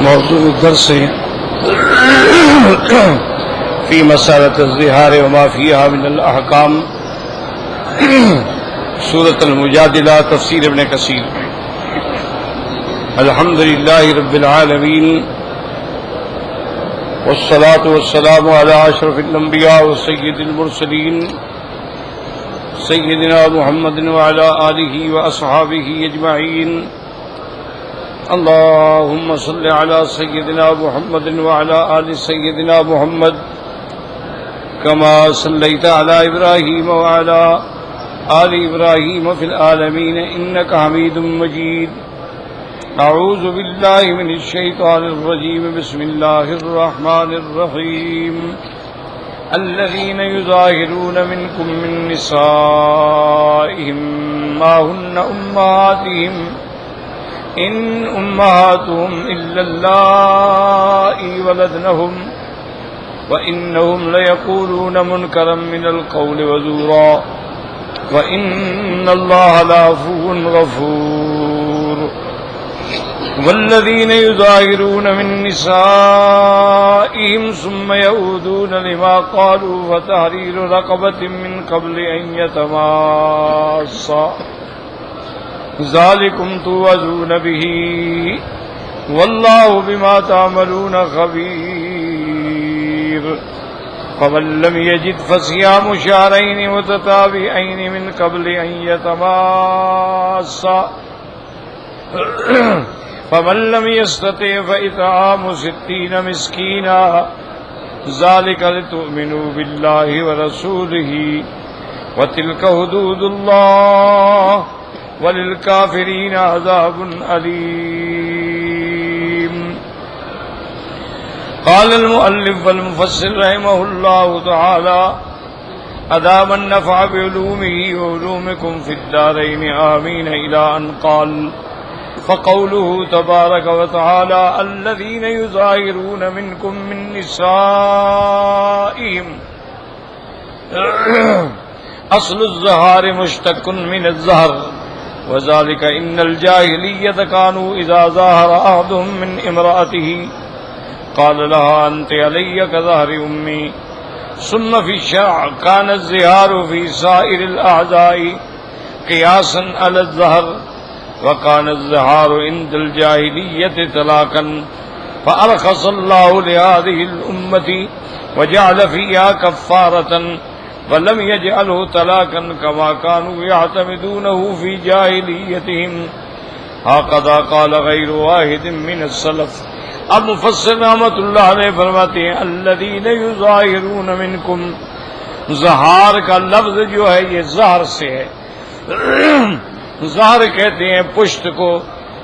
موضوع الدرس في مسألة الظهار وما فيها من الأحكام سورة المجادلة تفسير ابن كثير. الحمد لله رب العالمين والصلاة والسلام على أشرف الأنبياء وسيد المرسلين سيدنا محمد وعلى آله وأصحابه أجمعين. اللهم صل على سيدنا محمد وعلى آل سيدنا محمد كما صليت على إبراهيم وعلى آل إبراهيم في العالمين إنك حميد مجيد. أعوذ بالله من الشيطان الرجيم. بسم الله الرحمن الرحيم. الذين يظاهرون منكم من نسائهم ما هن أمهاتهم إن أمهاتهم إلا اللائي ولدنهم وإنهم ليقولون منكرا من القول وزورا وإن الله لعفو غفور. والذين يظاهرون من نسائهم ثم يعودون لما قالوا فتحرير رقبة من قبل أن يتماسا ذلكم توعظون به والله بما تعملون خبير. فمن لم يجد فصيام شهرين متتابعين من قبل أن يتماسا فمن لم يستطع فإطعام 60 مسكينا ذلك لتؤمنوا بالله ورسوله وتلك حدود الله وللكافرين عذاب أليم. قال المؤلف والمفسر رحمه الله تعالى أدام النفع بعلومه وعلومكم في الدارين آمين إلى أن قال فقوله تبارك وتعالى الذين يظاهرون منكم من نسائهم أصل الظهار مشتق من الظهر وذلك إن الجاهلية كانوا إذا ظاهر أحدهم من امرأته قال لها أنت علي كظهر أمي. ثم في الشرع كان الظهار في سائر الأعضاء قياسا على الظهر وكان الظهار عند الجاهلية طلاقا فأرخص الله لهذه الأمة وجعل فيها كفارة ولم يجعله طلاقا كما كانوا يعتمدونه في جاہلیتهم. هكذا قال غیر واحد من السلف. اب مفسر رحمۃ اللہ علیہ فرماتے ہیں الذین یظاہرون منکم. ظہار کا لفظ جو ہے یہ ظہر سے ہے. ظہر کہتے ہیں پشت کو.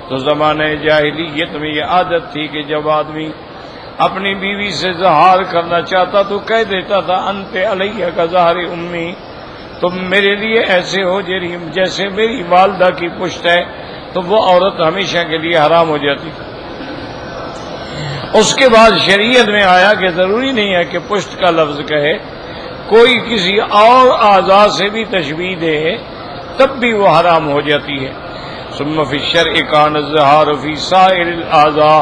تو زمانہ جاہلیت میں یہ عادت تھی کہ جب آدمی اپنی بیوی سے ظہار کرنا چاہتا تو کہہ دیتا تھا انت علیہ کا ظہر امی، تم میرے لیے ایسے ہو جیسے میری والدہ کی پشت ہے. تو وہ عورت ہمیشہ کے لیے حرام ہو جاتی. اس کے بعد شریعت میں آیا کہ ضروری نہیں ہے کہ پشت کا لفظ کہے، کوئی کسی اور اعضاء سے بھی تشبیہ دے تب بھی وہ حرام ہو جاتی ہے. ثم فی الشرع کان الظہار فی سائر الاعضاء.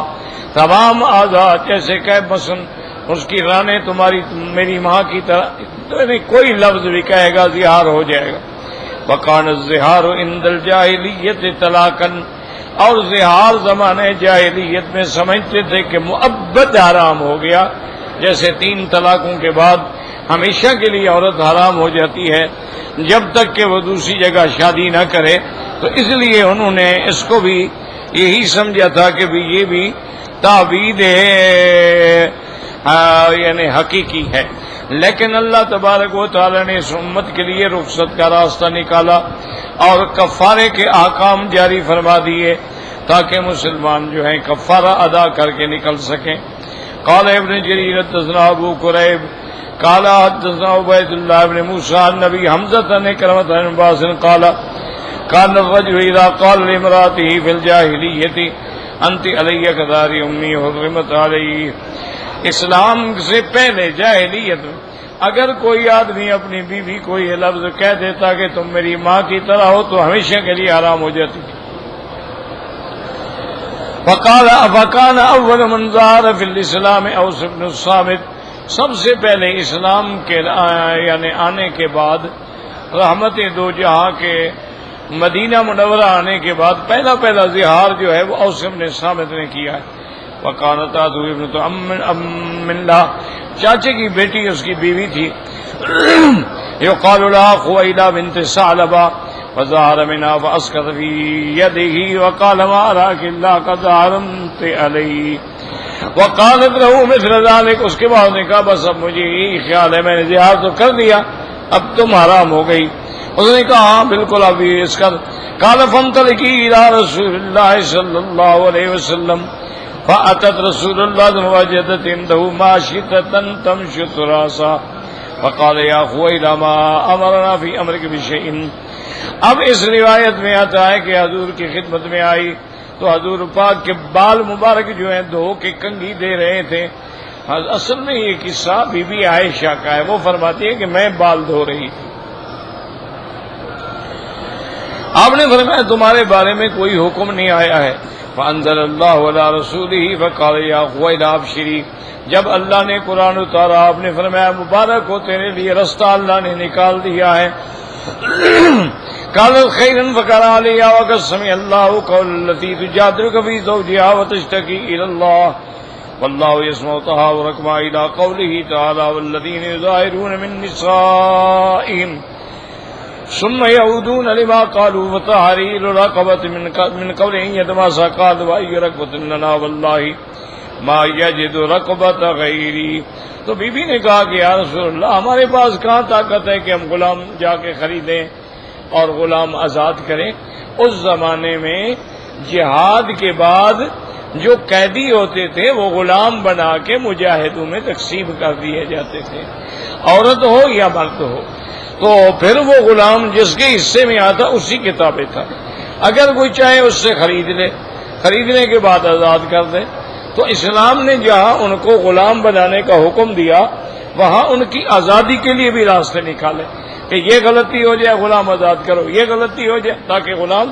تمام اعضاء جیسے کہ مثلا اس کی رانیں تمہاری میری ماں کی طرح کوئی لفظ بھی کہے گا ظہار ہو جائے گا. وکان الظہار عند الجاہلیت طلاقا. اور ظہار زمانے جاہلیت میں سمجھتے تھے کہ مؤبد حرام ہو گیا، جیسے 3 طلاقوں کے بعد ہمیشہ کے لیے عورت حرام ہو جاتی ہے جب تک کہ وہ دوسری جگہ شادی نہ کرے. تو اس لیے انہوں نے اس کو بھی یہی سمجھا تھا کہ بھی یہ بھی تعبید یعنی حقیقی ہے. لیکن اللہ تبارک و تعالی نے اس امت کے لیے رخصت کا راستہ نکالا اور کفارے کے احکام جاری فرما دیے تاکہ مسلمان جو ہیں کفارہ ادا کر کے نکل سکیں. قال ابن جریر حدثنا ابو قریب قال حدثنا عبید اللہ بن موسیٰ النبی حمزۃ نے کرمۃ بن عباس قال كان الرجل اذا قال لامرأته في الجاهلیۃ انت علی کظہر امی حرمت علیہ. اسلام سے پہلے جاہلیت میں اگر کوئی آدمی اپنی بیوی کو یہ لفظ کہہ دیتا کہ تم میری ماں کی طرح ہو تو ہمیشہ کے لیے حرام ہو جاتی. وكان اول من ظهر في الاسلام اوس بن الصامت، سب سے پہلے اسلام کے یعنی آنے کے بعد، رحمت دو جہاں کے مدینہ منورہ آنے کے بعد پہلا ظہار جو ہے وہ اوس بن صامت نے کیا ہے۔ وکانت ابنۃ ام اللہ، چاچے کی بیٹی اس کی بیوی تھی، یقال لها خویلہ بنت ثعلبہ، فظهر منها فاسقط في يده وقال ما اراك الا قد حرمت علي، وقالت له مثل ذلك، اس کے بعد نے کہا بس اب مجھے یہی خیال ہے میں نے زہار تو کر دیا، اب تم حرام ہو گئی۔ اس نے کہا ہاں بالکل اب اس کا قال فانطلقي الى رسول الله صلی اللہ علیہ وسلم، فاتت رسول الله وجدت عنده ماشطة تمشط راسها، فقال يا خويلة ما امرنا في امرك بشيء۔ اب اس روایت میں آتا ہے کہ حضور کی خدمت میں آئی تو حضور پاک کے بال مبارک جو ہیں دھو کے کنگھی دے رہے تھے۔ اصل میں یہ قصہ بی بی عائشہ کا ہے، وہ فرماتی ہے کہ میں بال دھو رہی تھی، آپ نے فرمایا تمہارے بارے میں کوئی حکم نہیں آیا ہے، فانزل اللہ علی رسولہ فقال یا خویلہ ابشری، جب اللہ نے قرآن اتارا آپ نے فرمایا مبارک ہو تیرے لیے رستہ اللہ نے نکال دیا ہے۔ قالت خیرا فقال علی وقد سمع اللہ قول التي تجادلك في زوجها وتشتكي الى الله والله يسمع تحاوركما الى قوله تعالى والذين يظاهرون من نسائهم ثم يعودون لما قالوا فتحرير رقبة من قبل ان يتماسا قال واي رقبة لنا والله ما يجد رقبة غيري۔ تو بی بی نے کہا کہ یا رسول اللہ ہمارے پاس کہاں طاقت ہے کہ ہم غلام جا کے خریدیں اور غلام آزاد کریں۔ اس زمانے میں جہاد کے بعد جو قیدی ہوتے تھے وہ غلام بنا کے مجاہدوں میں تقسیم کر دیے جاتے تھے، عورت ہو یا مرد ہو، تو پھر وہ غلام جس کے حصے میں آتا اسی کے تابع تھا، اگر کوئی چاہے اس سے خرید لے، خریدنے کے بعد آزاد کر دے۔ تو اسلام نے جہاں ان کو غلام بنانے کا حکم دیا وہاں ان کی آزادی کے لیے بھی راستے نکالے کہ یہ غلطی ہو جائے غلام آزاد کرو، یہ غلطی ہو جائے، تاکہ غلام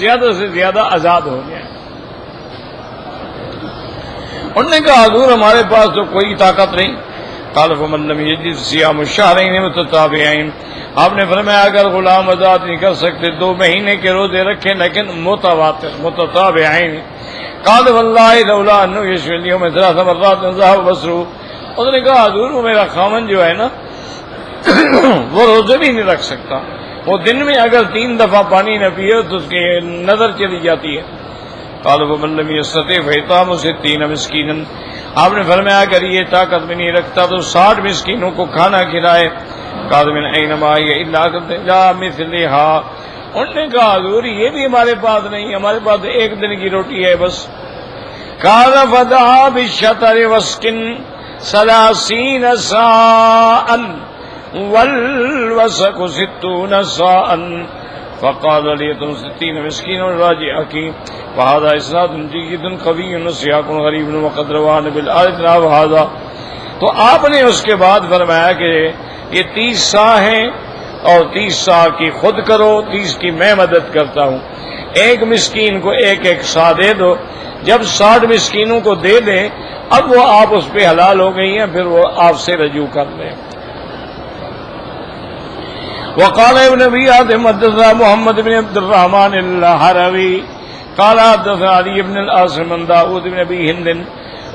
زیادہ سے زیادہ آزاد ہو جائے۔ انہوں نے کہا حضور ہمارے پاس تو کوئی طاقت نہیں۔ قال فمن لم يجد صيام الشهرين متتابعين، آپ نے فرمایا اگر غلام آزاد نہیں کر سکتے 2 مہینے کے روزے رکھیں لیکن متواتر متتابعين۔ قال والله لولا انه يشفي اليوم 3 مرات ذهب بصره، اس نے کہا حضور وہ میرا خامن جو ہے نا وہ روزے بھی نہیں رکھ سکتا، وہ دن میں اگر 3 دفعہ پانی نہ پیے تو اس کی نظر چلی جاتی ہے۔ قال ومن لم يستطع فإطعام 60 مسكينا، آپ نے فرمایا اگر یہ طاقت میں نہیں رکھتا تو 60 مسکینوں کو کھانا کھلائے۔ قال من أين معي إلا مثلها، انہوں نے کہا حضور یہ بھی ہمارے پاس نہیں، ہمارے پاس 1 دن کی روٹی ہے بس۔ قال فدعا بالشطر وسكن 30 ساعا والوسق 60 ساعا، فقال ليتم 60 مسكينا راجعك، وهذا اسناد جيد قوي وسياق غريب وقد رواه بالآية وهذا۔ تو آپ نے اس کے بعد فرمایا کہ یہ 30 سا ہیں اور 30 سا کی خود کرو، 30 کی میں مدد کرتا ہوں، 1 مسکین کو 1 سا دے دو، جب 60 مسکینوں کو دے دیں اب وہ آپ اس پہ حلال ہو گئی ہیں، پھر وہ آپ سے رجوع کر لیں۔ وقال ابن ابي حاتم حدثنا محمد بن عبد الرحمن الحروي قال حدثنا علي بن العاصم عن داود بن ابي هند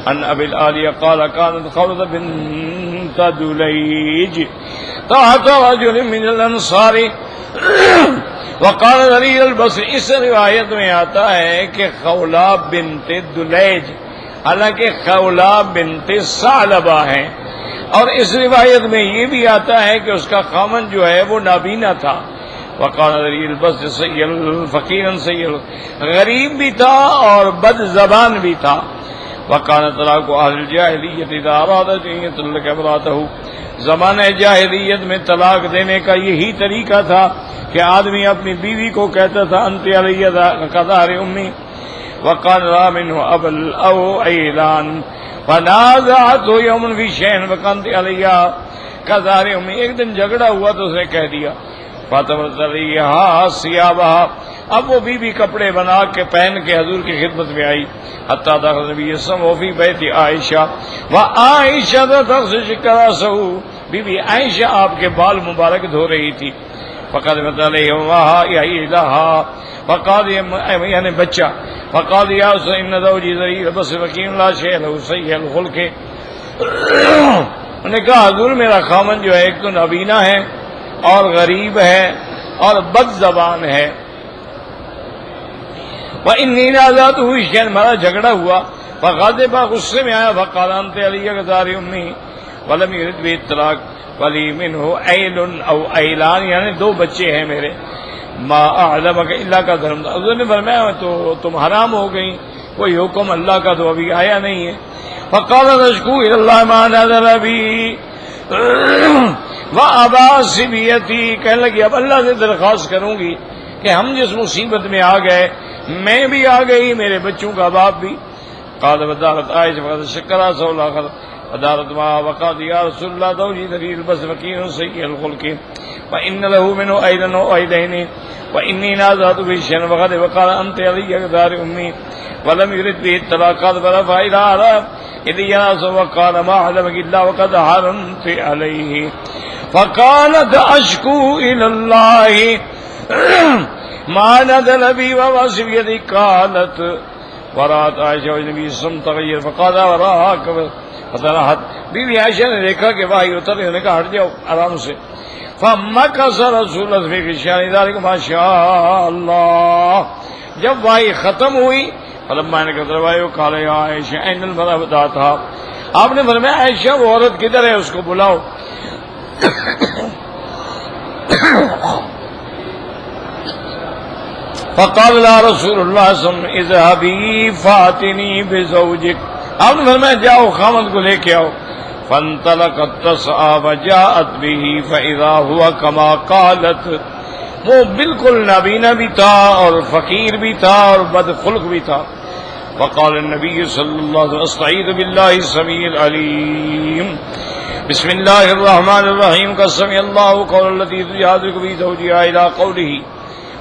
عن ابي العالية قال كانت خولة بنت دليج تحت رجل من الانصار وقال علي البصري۔ اس روایت میں آتا ہے کہ خولہ بنت دلیج، حالانکہ خولہ بنت ثعلبہ ہیں، اور اس روایت میں یہ بھی آتا ہے کہ اس کا خامن جو ہے وہ نابینا تھا۔ وقال علي البصري سيل فقيرا سيل، غریب بھی تھا اور بد زبان بھی تھا۔ وقال طلاق اهل الجاہلیت اذا ارادت ان يطلق امراته، زمانہ جاہلیت میں طلاق دینے کا یہی طریقہ تھا کہ آدمی اپنی بیوی کو کہتا تھا انت علی کظہر امی، وقال را منه ابل او اعلان، فنازعته یوم فی شیء وقالت علی کظہر امی، ایک دن جھگڑا ہوا تو اس نے کہہ دیا فاطمۃ علیہا ثیابہا، اب وہ بی کپڑے بنا کے پہن کے حضور کی خدمت میں آئی. حتی دخل نبی اسلم وفی بیت عائشہ وعائشہ تغسل رأسہ، بی عائشہ آپ کے بال مبارک دھو رہی تھی. فقدمت علیہ وہا فقال یعنی بچہ فقال یا ان زوجی ذلیل بس وکیم لا شیء له سیء الخلق. انہوں نے کہا حضور میرا خامن جو ہے ایک تو نابینا ہے اور غریب ہے اور بد زبان ہے. وَإِنِّي نَازَعْتُهُ شَيْئًا، ہمارا جھگڑا ہوا. فغضب، غصے میں آیا. فقال أنت علی غدار امي ولم يرد به الطلاق ولی منه عیل او عیلان، یعنی دو بچے ہیں میرے. ما اعلمک الا کا دھرم. حضور نے فرمایا تو تم حرام ہو گئی، کوئی حکم اللہ کا تو ابھی آیا نہیں ہے. فقال نشکو الی اللہ ما نزل بی وابا صبیتی، کہنے لگی اب اللہ سے درخواست کروں گی کہ ہم جس مصیبت میں آ گئے میں بھی آ گئی، میرے بچوں کا باپ بھی. قال بدارت عائشہ فقد شکرا سولا ودارت ما وقال یا رسول اللہ زوجی ذلیل بس وکین سیء الخلق وان له منه ایلا وایلین وانی نازعت به شیئا وقد وقال انت علی غدار امي ولم يرد به الطلاق قال فرفع الى الیاس وقال ما علمك الا وقد حرمت علیه فقالت اشکو الى الله ما نزل بي ووصفيتي. قالت ورات عائشہ والنبی صلی اللہ علیہ وسلم تغیر فقال وراك فتنحت. بی عائشہ نے دیکھا کہ وحی اتر رہی، نے کہا ہٹ جاؤ آرام سے. فمکث رسول اللہ فی شأن ذلك ما شاء اللہ. جب وحی ختم ہوئی فلما نکت روایو قال یا عائشہ این المرأة بداتها، آپ نے فرمایا عائشہ وہ عورت کدھر ہے، اس کو بلاؤ. فقال لا رسول اللہ صلی اللہ علیہ وسلم اذهبی فاتنی بزوجک، آپ نے فرمایا جاؤ خامد کو لے کے آؤ. فانطلقت تسعى وجاءت به فاذا هو كما قالت، وہ بالکل نابینا بھی تھا اور فقیر بھی تھا اور بد خلق بھی تھا. فقال النبی صلی اللہ علیہ وسلم استعیذ باللہ السمیع العلیم بسم اللہ الرحمن الرحیم قسم اللہ قول الذی تجادلک فی زوجها الى قوله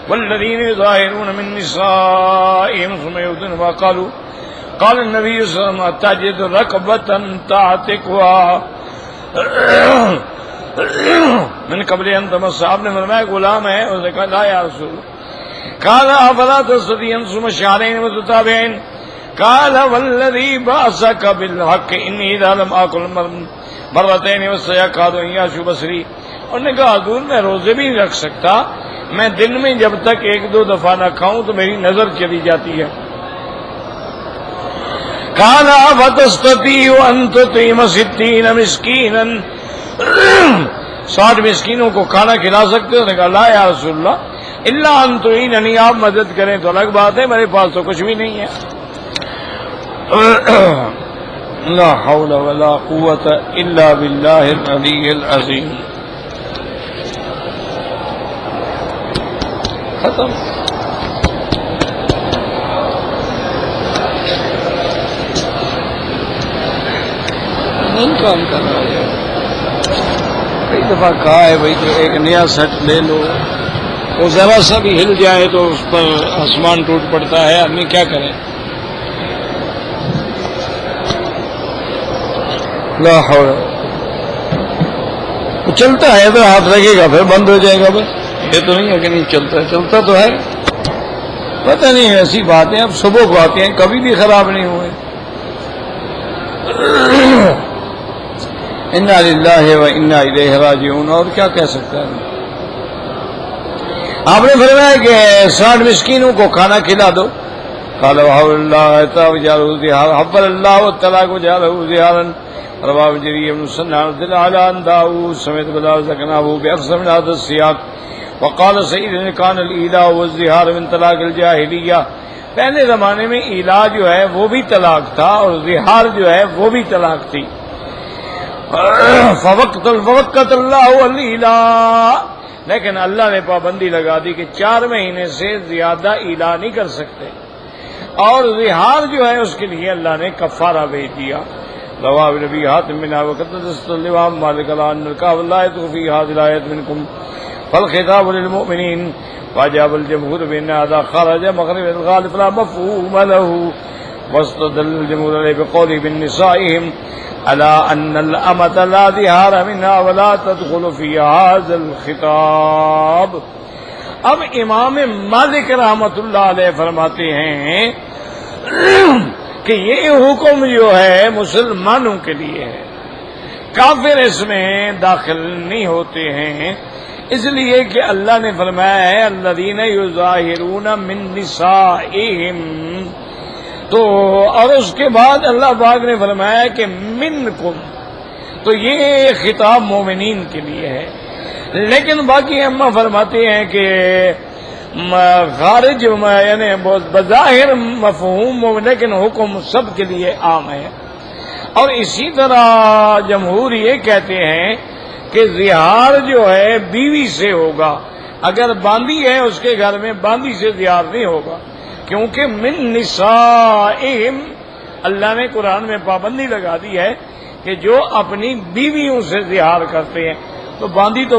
والذین یظاہرون من نسائهم ثم یؤذون ما قالوا. قال النبی صلی اللہ علیہ وسلم تجد رکبتا تعتقها من قبل ان تمس. آپ نے فرمایا غلام ہے، اس نے کہا لا یا رسول اللہ. قال افلا تستطيع ان تصوم شهرين متتابعين؟ قال والذي بعثك بالحق اني اذا لم اكل مرتين وسيكاد ان يشو بصري. انہوں نے کہا حضور میں روزے بھی نہیں رکھ سکتا، میں دن میں جب تک ایک دو دفعہ نہ کھاؤں تو میری نظر چلی جاتی ہے. قال فتستطيع ان تطعم 60 مسكينا، 60 مسکینوں کو کھانا کھلا سکتے ہو؟ نے کہا لا یا رسول اللہ الا ان تعیننی، آپ مدد کریں تو الگ بات ہے، میرے پاس تو کچھ بھی نہیں ہے. لا حول ولا قوة الا باللہ العلی العظیم. ختم. نہیں کام کر رہا ہے، کئی دفعہ کہا ہے بھائی جو ایک نیا سیٹ لے لو، وہ ذرا سا بھی ہل جائے تو اس پر آسمان ٹوٹ پڑتا ہے، آدمی کیا کرے. لا حول. چلتا ہے تو ہاتھ لگے گا پھر بند ہو جائے گا، بس یہ تو نہیں ہے کہ نہیں چلتا، چلتا تو ہے. پتہ نہیں ایسی باتیں اب صبح کو آتی ہیں، کبھی بھی خراب نہیں ہوئے. انا للہ و انا الیہ راجعون. اور کیا کہہ سکتا ہے. آپ نے فرمایا کہ 60 مسکینوں کو کھانا کھلا دو. قال وحول اللہ وجعلہ زہارا حبل اللہ والطلاق وجعلہ زہارا. رواه جرير بن سنان دل على ان داؤد سمعت بلا ذكرناه باكثر من هذا السياق. وقال سيدنا كان الايلاء والزهار من طلاق الجاهليه. پہلے زمانے میں ایلا جو ہے وہ بھی طلاق تھا اور زہار جو ہے وہ بھی طلاق تھی. فوقت اللہ الایلا، لیکن اللہ نے پابندی لگا دی کہ 4 مہینے سے زیادہ ایلا نہیں کر سکتے، اور زہار جو ہے اس کے لیے اللہ نے کفارہ بھیج دیا. رواه نبی حاتم بن وقد استلم مالک الان کا والله تو فی هذه الايه منکم فالخطاب للمؤمنين وأجاب الجمهور بأن هذا خرج مغرب الغالب لا مفهوم له، واستدل الجمهور عليه بقوله بنسائهم على أن الأمة لا ظهار منها ولا تدخل في هذا الخطاب۔ اب امام مالک رحمۃ اللہ علیہ فرماتے ہیں کہ یہ حکم جو ہے مسلمانوں کے لیے ہے، کافر اس میں داخل نہیں ہوتے ہیں، اس لیے کہ اللہ نے فرمایا ہے الذین یظاہرون من نسائہم، تو اور اس کے بعد اللہ پاک نے فرمایا کہ منکم، تو یہ خطاب مومنین کے لیے ہے۔ لیکن باقی اما فرماتے ہیں کہ خارج یعنی بظاہر مفہوم لیکن حکم سب کے لیے عام ہے۔ اور اسی طرح جمہور یہ کہتے ہیں کہ زہار جو ہے بیوی سے ہوگا، اگر باندھی ہے اس کے گھر میں باندھی سے زہار نہیں ہوگا، کیونکہ من نسائہم اللہ نے قرآن میں پابندی لگا دی ہے کہ جو اپنی بیویوں سے زہار کرتے ہیں، تو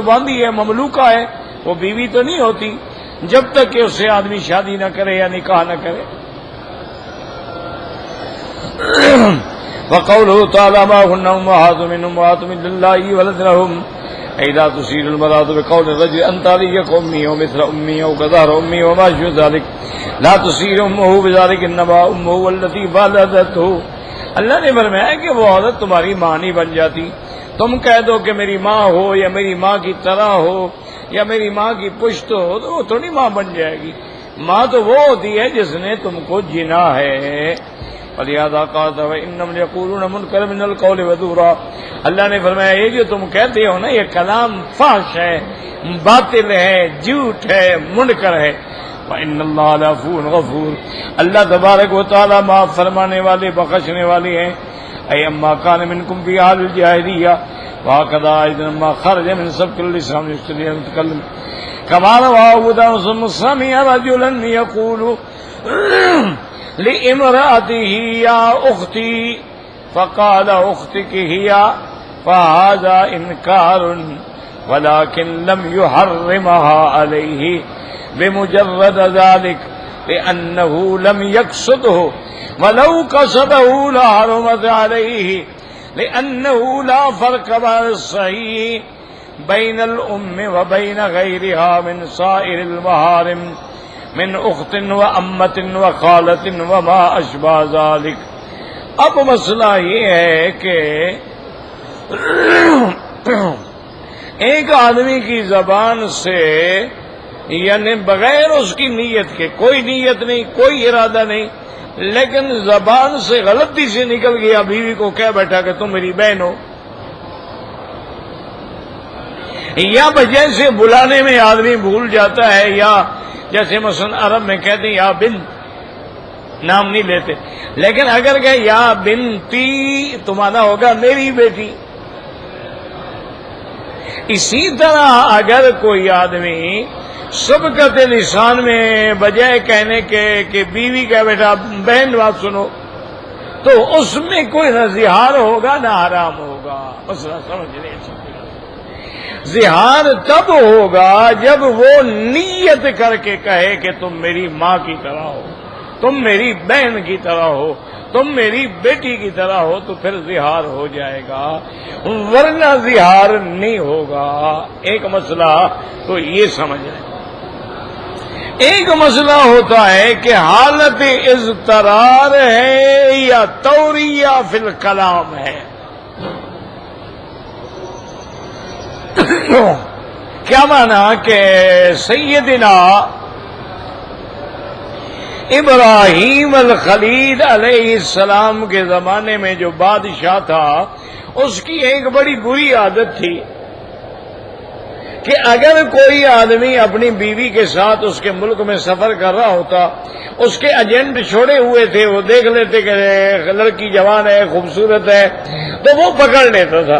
باندھی ہے، مملوکہ ہے، وہ بیوی تو نہیں ہوتی جب تک کہ اس سے آدمی شادی نہ کرے یا نکاح نہ کرے۔ وقوله تعالى ما هن أمهات من أمهات من الله ولد لهم إذا تسير المرأة بقول الرجل أنت عليك أمي ومثل أمي أو كظهر أمي وما شبه ذلك لا تسير أمه بذلك إنما أمه والتي ولدته۔ اللہ نے فرمایا کہ وہ عورت تمہاری ماں نہیں بن جاتی، تم کہہ دو کہ میری ماں ہو یا میری ماں کی طرح ہو یا میری ماں کی پشت ہو تو وہ تھوڑی ماں بن جائے گی، ماں تو وہ ہوتی ہے جس نے تم کو جنا ہے۔ فلہذا قال انہم یقولون منکر من القول وزورا، اللہ نے فرمایا یہ جو تم کہتے ہو نا یہ کلام فحش ہے، باطل ہے، جھوٹ ہے، منکر ہے۔ وان اللہ لعفو غفور، اللہ تبارک و تعالی معاف فرمانے والے بخشنے والے ہیں۔ اے اما کان منکم فی حال الجاہلیہ وهكذا اذا ما خرج من سبق اللسان يستطيع ان يتكلم كما روى ابو داود سمع رجلا يقول لامرأته يا اختي فقال اختك هي، فهذا انكار ولكن لم يحرمها عليه بمجرد ذلك لأنه لم يقصده، ولو قصده لحرمت عليه، لأنه لا فرق بين الصحيح بين الأم وبين غيرها من سائر المحارم من أخت وأمة وخالة وما أشبه ذلك۔ اب مسئلہ یہ ہے کہ ایک آدمی کی زبان سے یعنی بغیر اس کی نیت کے، کوئی نیت نہیں، کوئی ارادہ نہیں، لیکن زبان سے غلطی سے نکل گیا، بیوی کو کہہ بیٹھا کہ تم میری بہن ہو، یا وجہ سے بلانے میں آدمی بھول جاتا ہے، یا جیسے مثلا عرب میں کہتے ہیں یا بنت، نام نہیں لیتے، لیکن اگر کہ یا بنتی تمہارا ہوگا میری بیٹی۔ اسی طرح اگر کوئی آدمی سبقت لسان میں بجائے کہنے کے کہ بیوی کا بیٹا بہن بات سنو، تو اس میں کوئی نہ زہار ہوگا نہ حرام ہوگا۔ مسئلہ سمجھ لیں، زہار تب ہوگا جب وہ نیت کر کے کہے کہ تم میری ماں کی طرح ہو، تم میری بہن کی طرح ہو، تم میری بیٹی کی طرح ہو، تو پھر زہار ہو جائے گا، ورنہ زہار نہیں ہوگا۔ ایک مسئلہ تو یہ سمجھ لیں۔ ایک مسئلہ ہوتا ہے کہ حالت اضطرار ہے یا توریہ فی الکلام ہے۔ کیا مانا کہ سیدنا ابراہیم الخلیل علیہ السلام کے زمانے میں جو بادشاہ تھا اس کی ایک بڑی بری عادت تھی کہ اگر کوئی آدمی اپنی بیوی کے ساتھ اس کے ملک میں سفر کر رہا ہوتا، اس کے ایجنٹ چھوڑے ہوئے تھے، وہ دیکھ لیتے کہ لڑکی جوان ہے، خوبصورت ہے، تو وہ پکڑ لیتا تھا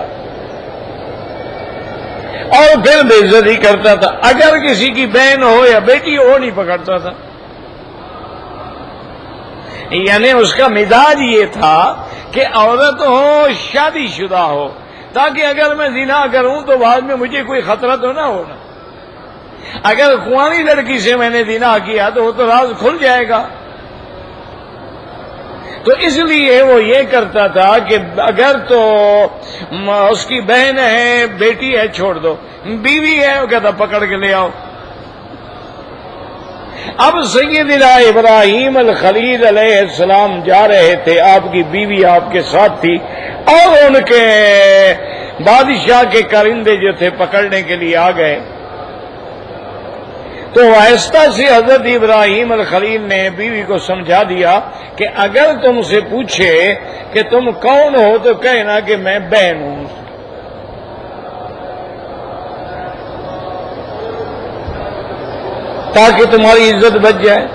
اور پھر بے عزتی کرتا تھا۔ اگر کسی کی بہن ہو یا بیٹی ہو نہیں پکڑتا تھا، یعنی اس کا مزاج یہ تھا کہ عورت ہو شادی شدہ ہو، تاکہ اگر میں زنا کروں تو بعد میں مجھے کوئی خطرہ تو نہ ہونا۔ اگر کنواری لڑکی سے میں نے زنا کیا تو وہ تو راز کھل جائے گا. تو اس لیے وہ یہ کرتا تھا کہ اگر تو اس کی بہن ہے، بیٹی ہے، چھوڑ دو، بیوی ہے، وہ کہتا پکڑ کے لے آؤ. اب سیدنا ابراہیم الخلیل علیہ السلام جا رہے تھے، آپ کی بیوی آپ کے ساتھ تھی، اور ان کے بادشاہ کے کرندے جو تھے پکڑنے کے لیے آ گئے. تو آہستہ سے حضرت ابراہیم الخلیل نے بیوی کو سمجھا دیا کہ اگر تم سے پوچھے کہ تم کون ہو تو کہنا کہ میں بہن ہوں، تاکہ تمہاری عزت بچ جائے.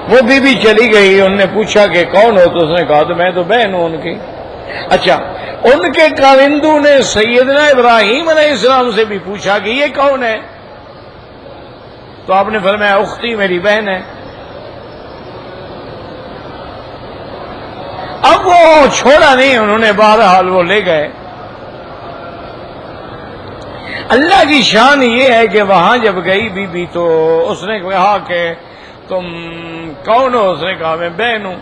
وہ بیوی چلی گئی، انہوں نے پوچھا کہ کون ہو تو اس نے کہا تو میں تو بہن ہوں ان کی. اچھا، ان کے کارندوں نے سیدنا ابراہیم علیہ السلام سے بھی پوچھا کہ یہ کون ہے؟ تو آپ نے فرمایا اختی، میری بہن ہے. اب وہ چھوڑا نہیں، انہوں نے بہرحال وہ لے گئے. اللہ کی شان یہ ہے کہ وہاں جب گئی بی بی تو اس نے کہا کہ تم کون ہو؟ اس نے کہا میں بہن ہوں.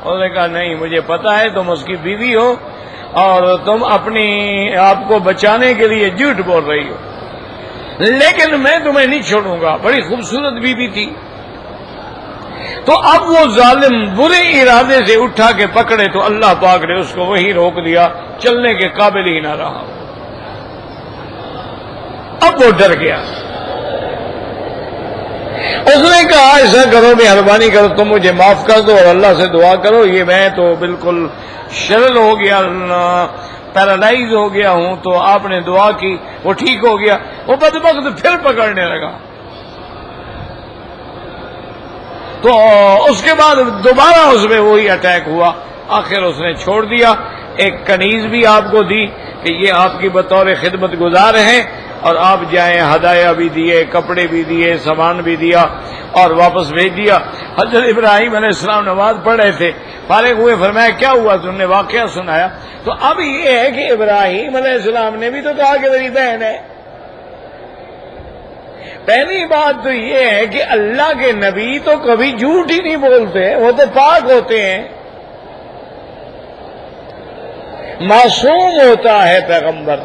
اس نے کہا نہیں، مجھے پتا ہے تم اس کی بیوی ہو اور تم اپنی آپ کو بچانے کے لیے جھوٹ بول رہی ہو، لیکن میں تمہیں نہیں چھوڑوں گا. بڑی خوبصورت بیوی تھی. تو اب وہ ظالم برے ارادے سے اٹھا کے پکڑے تو اللہ پاک نے اس کو وہی روک دیا، چلنے کے قابل ہی نہ رہا. اب وہ ڈر گیا. اس نے کہا ایسا کرو، مہربانی کرو، تم مجھے معاف کر دو اور اللہ سے دعا کرو، یہ میں تو بالکل شرل ہو گیا، پیرالائز ہو گیا ہوں. تو آپ نے دعا کی، وہ ٹھیک ہو گیا. وہ بدبخت پھر پکڑنے لگا. تو اس کے بعد دوبارہ اس میں وہی اٹیک ہوا. آخر اس نے چھوڑ دیا. ایک کنیز بھی آپ کو دی کہ یہ آپ کی بطور خدمت گزار ہیں اور آپ جائیں. ہدایہ بھی دیے، کپڑے بھی دیے، سامان بھی دیا اور واپس بھیج دیا. حضرت ابراہیم علیہ السلام نماز پڑھ رہے تھے، فارغ ہوئے، فرمایا کیا ہوا؟ تم نے واقعہ سنایا. تو اب یہ ہے کہ ابراہیم علیہ السلام نے بھی تو کہا کہ میری بہن ہے. پہلی بات تو یہ ہے کہ اللہ کے نبی تو کبھی جھوٹ ہی نہیں بولتے، وہ تو پاک ہوتے ہیں، معصوم ہوتا ہے پیغمبر.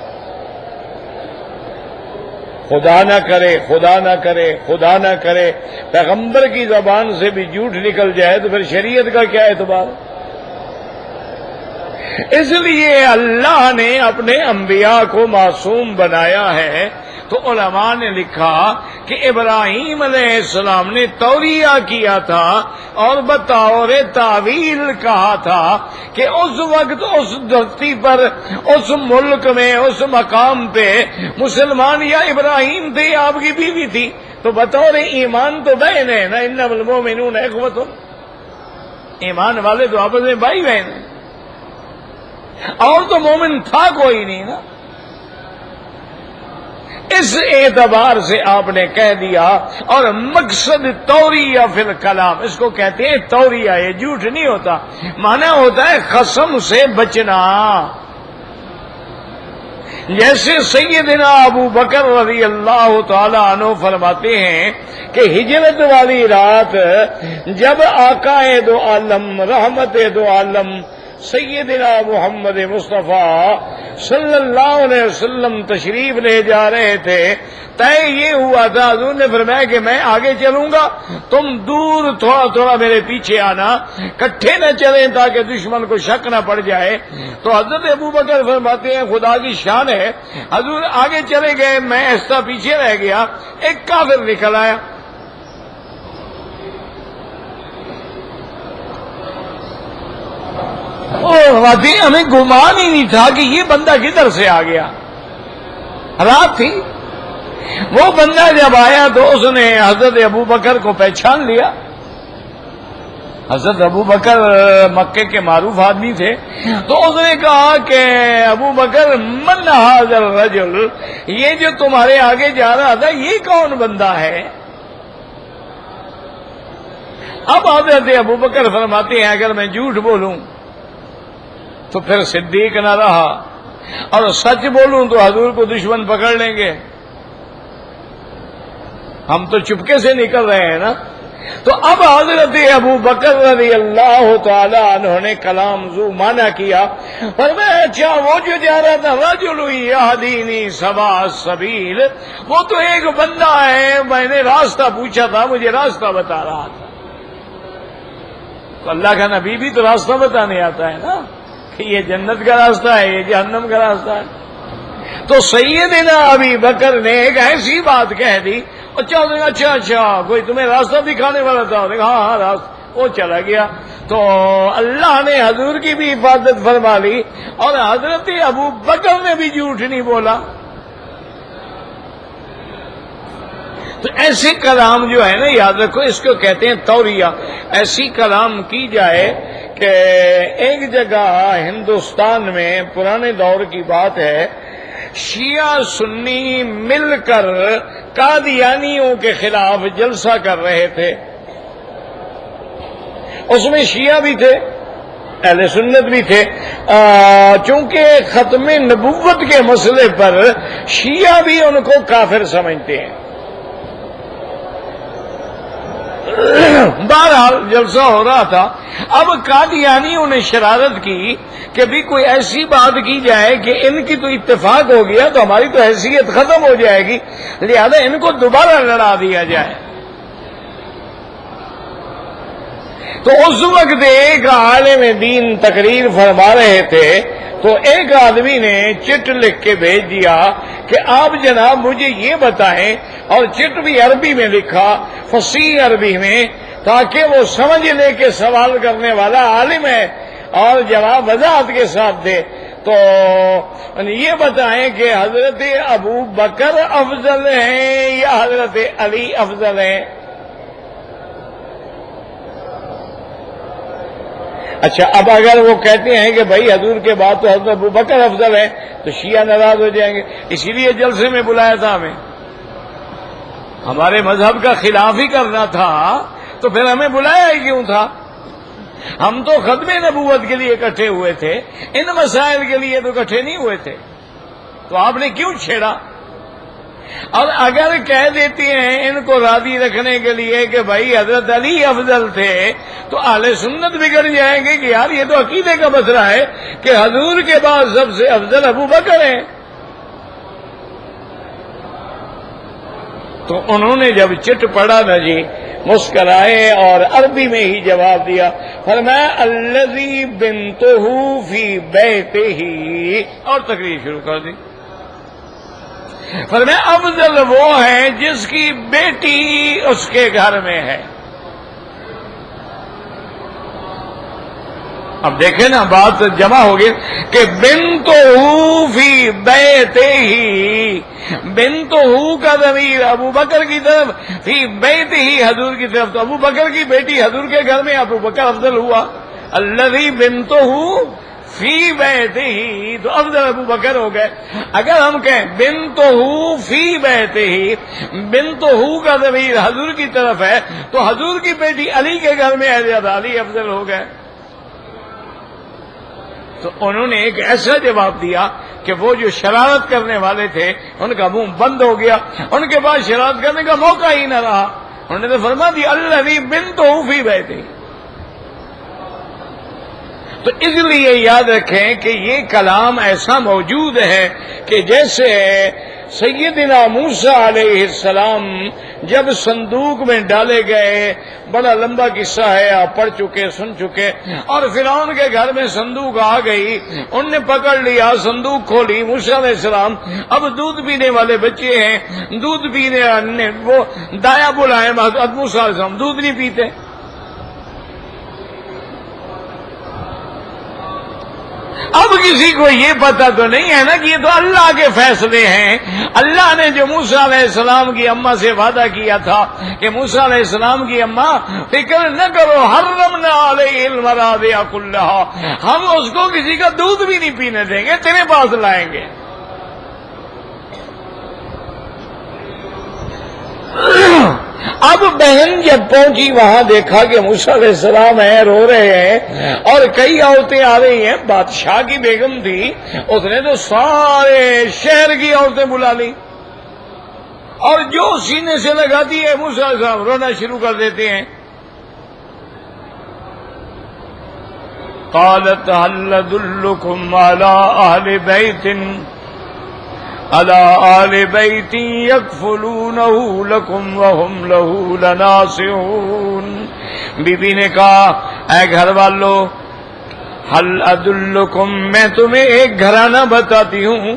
خدا نہ کرے، خدا نہ کرے، خدا نہ کرے پیغمبر کی زبان سے بھی جھوٹ نکل جائے تو پھر شریعت کا کیا اعتبار؟ اس لیے اللہ نے اپنے انبیاء کو معصوم بنایا ہے. تو علماء نے لکھا کہ ابراہیم علیہ السلام نے توریہ کیا تھا اور بطور تعویل کہا تھا کہ اس وقت اس دھرتی پر، اس ملک میں، اس مقام پہ مسلمان یا ابراہیم تھے یا آپ کی بیوی تھی. تو بطور ایمان تو بہن ہے نا، انما المؤمنون اخوۃ، ایمان والے تو آپس میں بھائی بہن ہیں. اور تو مومن تھا کوئی نہیں نا. اس اعتبار سے آپ نے کہہ دیا. اور مقصد توریہ فی الکلام، اس کو کہتے ہیں توریہ، یہ جھوٹ نہیں ہوتا، معنی ہوتا ہے قسم سے بچنا. جیسے سیدنا ابو بکر رضی اللہ تعالی عنہ فرماتے ہیں کہ ہجرت والی رات جب آقا دو عالم، رحمت دو عالم سیدنا محمد مصطفیٰ صلی اللہ علیہ وسلم تشریف لے جا رہے تھے، طے یہ ہوا تھا، حضور نے فرمایا کہ میں آگے چلوں گا، تم دور تھوڑا تھوڑا میرے پیچھے آنا، کٹھے نہ چلیں تاکہ دشمن کو شک نہ پڑ جائے. تو حضرت ابو بکر فرماتے ہیں خدا کی شان ہے، حضور آگے چلے گئے، میں ایسا پیچھے رہ گیا. ایک کافر نکل آیا، ہمیں گمان ہی نہیں تھا کہ یہ بندہ کدھر سے آ گیا. رات تھی. وہ بندہ جب آیا تو اس نے حضرت ابو بکر کو پہچان لیا. حضرت ابو بکر مکے کے معروف آدمی تھے. تو اس نے کہا کہ ابو بکر من ھذا الرجل، یہ جو تمہارے آگے جا رہا تھا یہ کون بندہ ہے؟ اب حضرت ابو بکر فرماتے ہیں اگر میں جھوٹ بولوں تو پھر صدیق نہ رہا، اور سچ بولوں تو حضور کو دشمن پکڑ لیں گے. ہم تو چپکے سے نکل رہے ہیں نا. تو اب حضرت ابو بکر رضی اللہ تعالی عنہ نے کلام زو مانا کیا. فرمایا اچھا وہ جو جا رہا تھا رجل یہدینی سوا السبیل، وہ تو ایک بندہ ہے، میں نے راستہ پوچھا تھا، مجھے راستہ بتا رہا تھا. تو اللہ کا نبی بھی تو راستہ بتانے آتا ہے نا، کہ یہ جنت کا راستہ ہے، یہ جہنم کا راستہ ہے. تو سیدنا ابی بکر نے ایک ایسی بات کہہ دی. اچھا کوئی تمہیں راستہ دکھانے والا تھا؟ ہاں راستہ. وہ چلا گیا. تو اللہ نے حضور کی بھی حفاظت فرما لی اور حضرت ابو بکر نے بھی جھوٹ نہیں بولا. تو ایسے کلام جو ہے نا، یاد رکھو اس کو کہتے ہیں توریہ. ایسی کلام کی جائے کہ ایک جگہ ہندوستان میں پرانے دور کی بات ہے، شیعہ سنی مل کر قادیانیوں کے خلاف جلسہ کر رہے تھے. اس میں شیعہ بھی تھے، اہل سنت بھی تھے. چونکہ ختم نبوت کے مسئلے پر شیعہ بھی ان کو کافر سمجھتے ہیں. بہرحال جلسہ ہو رہا تھا. اب قادیانیوں نے شرارت کی کہ بھی کوئی ایسی بات کی جائے کہ ان کی تو اتفاق ہو گیا تو ہماری تو حیثیت ختم ہو جائے گی، لہذا ان کو دوبارہ لڑا دیا جائے. تو اس وقت ایک عالم دین تقریر فرما رہے تھے. تو ایک آدمی نے چٹ لکھ کے بھیج دیا کہ آپ جناب مجھے یہ بتائیں، اور چٹ بھی عربی میں لکھا، فصیح عربی میں، تاکہ وہ سمجھ لے کہ سوال کرنے والا عالم ہے اور جواب وضاحت کے ساتھ دے. تو یہ بتائیں کہ حضرت ابو بکر افضل ہیں یا حضرت علی افضل ہیں؟ اچھا اب اگر وہ کہتے ہیں کہ بھائی حضور کے بعد تو حضرت ابو بکر افضل ہے تو شیعہ ناراض ہو جائیں گے. اسی لیے جلسے میں بلایا تھا ہمیں. ہمارے مذہب کا خلاف ہی کرنا تھا تو پھر ہمیں بلایا ہی کیوں تھا؟ ہم تو ختم نبوت کے لیے اکٹھے ہوئے تھے، ان مسائل کے لیے تو اکٹھے نہیں ہوئے تھے. تو آپ نے کیوں چھیڑا؟ اور اگر کہہ دیتی ہیں ان کو راضی رکھنے کے لیے کہ بھائی حضرت علی افضل تھے تو اہل سنت بگڑ جائیں گے کہ یار یہ تو عقیدے کا مسئلہ ہے کہ حضور کے بعد سب سے افضل ابو بکر ہیں. تو انہوں نے جب چٹ پڑا نا جی، مسکرائے اور عربی میں ہی جواب دیا. فرمایا الذی بنتہ فی بیتہ، اور تقریر شروع کر دی. فرمایا افضل وہ ہے جس کی بیٹی اس کے گھر میں ہے. اب دیکھیں نا بات جمع ہوگی کہ بنتہ فی بیتہ، بنتہ کا ضمیر ابو بکر کی طرف، فی بیتہ حضور کی طرف. تو ابو بکر کی بیٹی حضور کے گھر میں، ابو بکر افضل ہوا. الذی بنتہ فی بیتہ تو افضل ابو بکر ہو گئے. اگر ہم کہیں بنتہ فی بیتہ، بنتہ کا ضمیر حضور کی طرف ہے تو حضور کی بیٹی علی کے گھر میں ہے، زیادہ علی افضل ہو گئے. تو انہوں نے ایک ایسا جواب دیا کہ وہ جو شرارت کرنے والے تھے ان کا منہ بند ہو گیا، ان کے پاس شرارت کرنے کا موقع ہی نہ رہا. انہوں نے تو فرما دیا الذی بنتہ فی بیتہ. تو اس لیے یاد رکھیں کہ یہ کلام ایسا موجود ہے کہ جیسے سیدنا موسیٰ علیہ السلام جب صندوق میں ڈالے گئے، بڑا لمبا قصہ ہے، آپ پڑھ چکے سن چکے، اور فرعون کے گھر میں صندوق آ گئی، ان نے پکڑ لیا، صندوق کھولی، موسیٰ علیہ السلام اب دودھ پینے والے بچے ہیں، دودھ پینے وہ دایا بلائے، حضرت موسیٰ علیہ السلام دودھ نہیں پیتے. اب کسی کو یہ پتا تو نہیں ہے نا کہ یہ تو اللہ کے فیصلے ہیں. اللہ نے جو موسیٰ علیہ السلام کی اماں سے وعدہ کیا تھا کہ موسیٰ علیہ السلام کی اماں فکر نہ کرو، حرمنا علیہ المراضع کلھا، ہم اس کو کسی کا دودھ بھی نہیں پینے دیں گے، تیرے پاس لائیں گے. اب بہن جب پہنچی وہاں دیکھا کہ موسیٰ علیہ السلام ہیں، رو رہے ہیں اور کئی عورتیں آ رہی ہیں. بادشاہ کی بیگم تھی، اس نے تو سارے شہر کی عورتیں بلا لی اور جو سینے سے لگاتی ہے موسیٰ علیہ السلام رونا شروع کر دیتے ہیں. قالت هل ادلكم على آل بیت یکفلونہ لکم وہم لہ لناصحون. بی بی نے کہا اے گھر والو، هل ادلکم، میں تمہیں ایک گھرانہ بتاتی ہوں،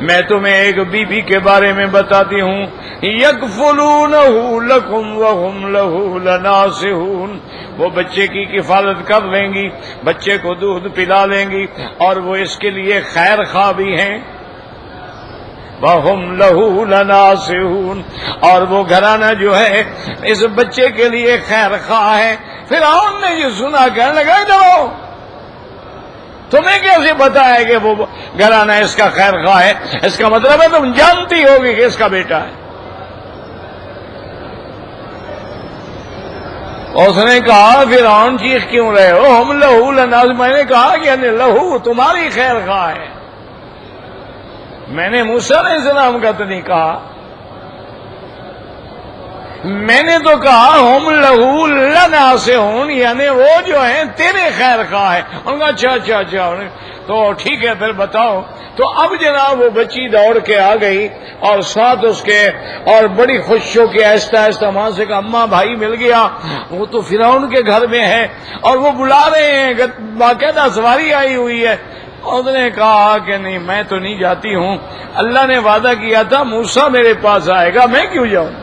میں تمہیں ایک بی بی کے بارے میں بتاتی ہوں، یکفلونہ لکم وہم لہ لناصحون، وہ بچے کی کفالت کر لیں گی، بچے کو دودھ پلا لیں گی، اور وہ اس کے لیے خیر خواہ بھی ہیں. وَهُمْ لَهُ لَنَاصِحُونَ، اور وہ گھرانہ جو ہے اس بچے کے لیے خیر خواہ ہے. فرعون نے یہ سنا کہنے لگا جاؤ، تمہیں کیسے پتا ہے کہ وہ گھرانہ اس کا خیر خواہ ہے؟ اس کا مطلب ہے تم جانتی ہوگی کہ اس کا بیٹا ہے. اس نے کہا فرعون چیخ کیوں رہے ہو؟ ہم لہو لناز، میں نے کہا کہ یعنی لہو تمہاری خیر خواہ ہے، میں نے موسیٰ علیہ السلام کا تو نہیں کہا، میں نے تو کہا ہم لہو لناصحون، یعنی وہ جو ہیں تیرے خیر خواہ ہے. ان کا اچھا تو ٹھیک ہے پھر بتاؤ. تو اب جناب وہ بچی دوڑ کے آ گئی اور ساتھ اس کے، اور بڑی خوش ہو کے آہستہ آہستہ وہاں سے کہا اماں بھائی مل گیا، وہ تو فرعون کے گھر میں ہے اور وہ بلا رہے ہیں، باقاعدہ سواری آئی ہوئی ہے. اس نے کہا کہ نہیں میں تو نہیں جاتی ہوں، اللہ نے وعدہ کیا تھا موسیٰ میرے پاس آئے گا، میں کیوں جاؤں؟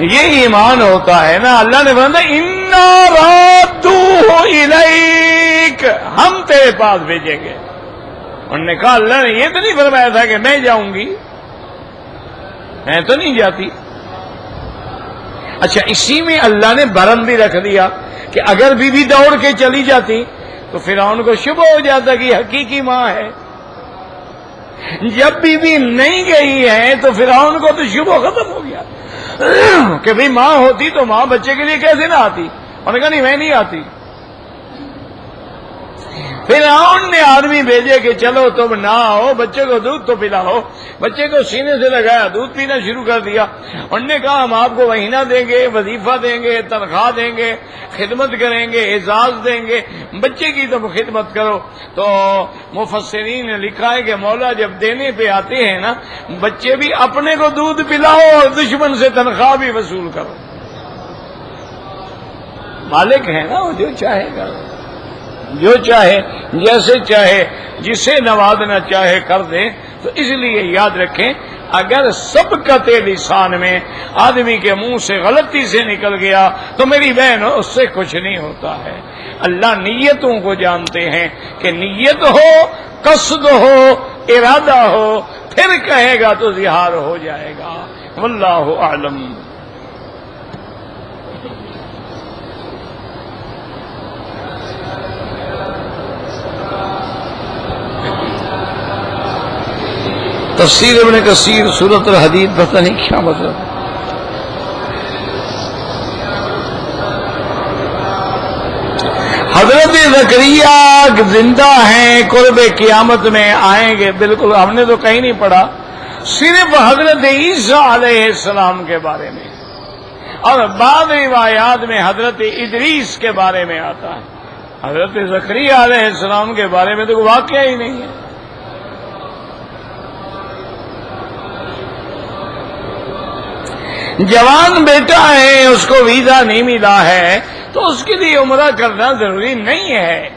یہ ایمان ہوتا ہے نا. اللہ نے فرمایا انا رادوہ الیک، ہم تیرے پاس بھیجیں گے. انہوں نے کہا اللہ نے یہ تو نہیں فرمایا تھا کہ میں جاؤں گی، میں تو نہیں جاتی. اچھا اسی میں اللہ نے برم بھی رکھ دیا کہ اگر بی بی دوڑ کے چلی جاتی تو فرعون کو شبہ ہو جاتا کہ حقیقی ماں ہے. جب بی بی نہیں گئی ہے تو فرعون کو تو شبہ ختم ہو گیا کہ بھئی ماں ہوتی تو ماں بچے کے لیے کیسے نہ آتی. انہوں نے کہا نہیں میں نہیں آتی. فرعون نے آدمی بھیجے کہ چلو تم نہ آؤ، بچے کو دودھ تو پلاؤ. بچے کو سینے سے لگایا، دودھ پینا شروع کر دیا. انہوں نے کہا ہم آپ کو مہینہ دیں گے، وظیفہ دیں گے، تنخواہ دیں گے، خدمت کریں گے، اعزاز دیں گے، بچے کی تم خدمت کرو. تو مفسرین نے لکھا ہے کہ مولا جب دینے پہ آتے ہیں نا، بچے بھی اپنے کو دودھ پلاؤ اور دشمن سے تنخواہ بھی وصول کرو. مالک ہے نا وہ، جو چاہے گا، جو چاہے جیسے چاہے جسے نوازنا چاہے کر دے. تو اس لیے یاد رکھیں اگر سبقت لسان میں آدمی کے منہ سے غلطی سے نکل گیا تو میری بہن اس سے کچھ نہیں ہوتا ہے. اللہ نیتوں کو جانتے ہیں کہ نیت ہو، قصد ہو، ارادہ ہو، پھر کہے گا تو ظہار ہو جائے گا. واللہ اعلم. تفسیر ابن کثیر سورۃ الحدید، پتہ نہیں کیا مطلب. حضرت زکریا زندہ ہیں، قرب قیامت میں آئیں گے. بالکل ہم نے تو کہیں نہیں پڑھا، صرف حضرت عیسیٰ علیہ السلام کے بارے میں، اور بعض روایات میں حضرت ادریس کے بارے میں آتا ہے. حضرت زکریا علیہ السلام کے بارے میں تو کوئی واقعہ ہی نہیں ہے. جوان بیٹا ہے، اس کو ویزا نہیں ملا ہے تو اس کے لیے عمرہ کرنا ضروری نہیں ہے.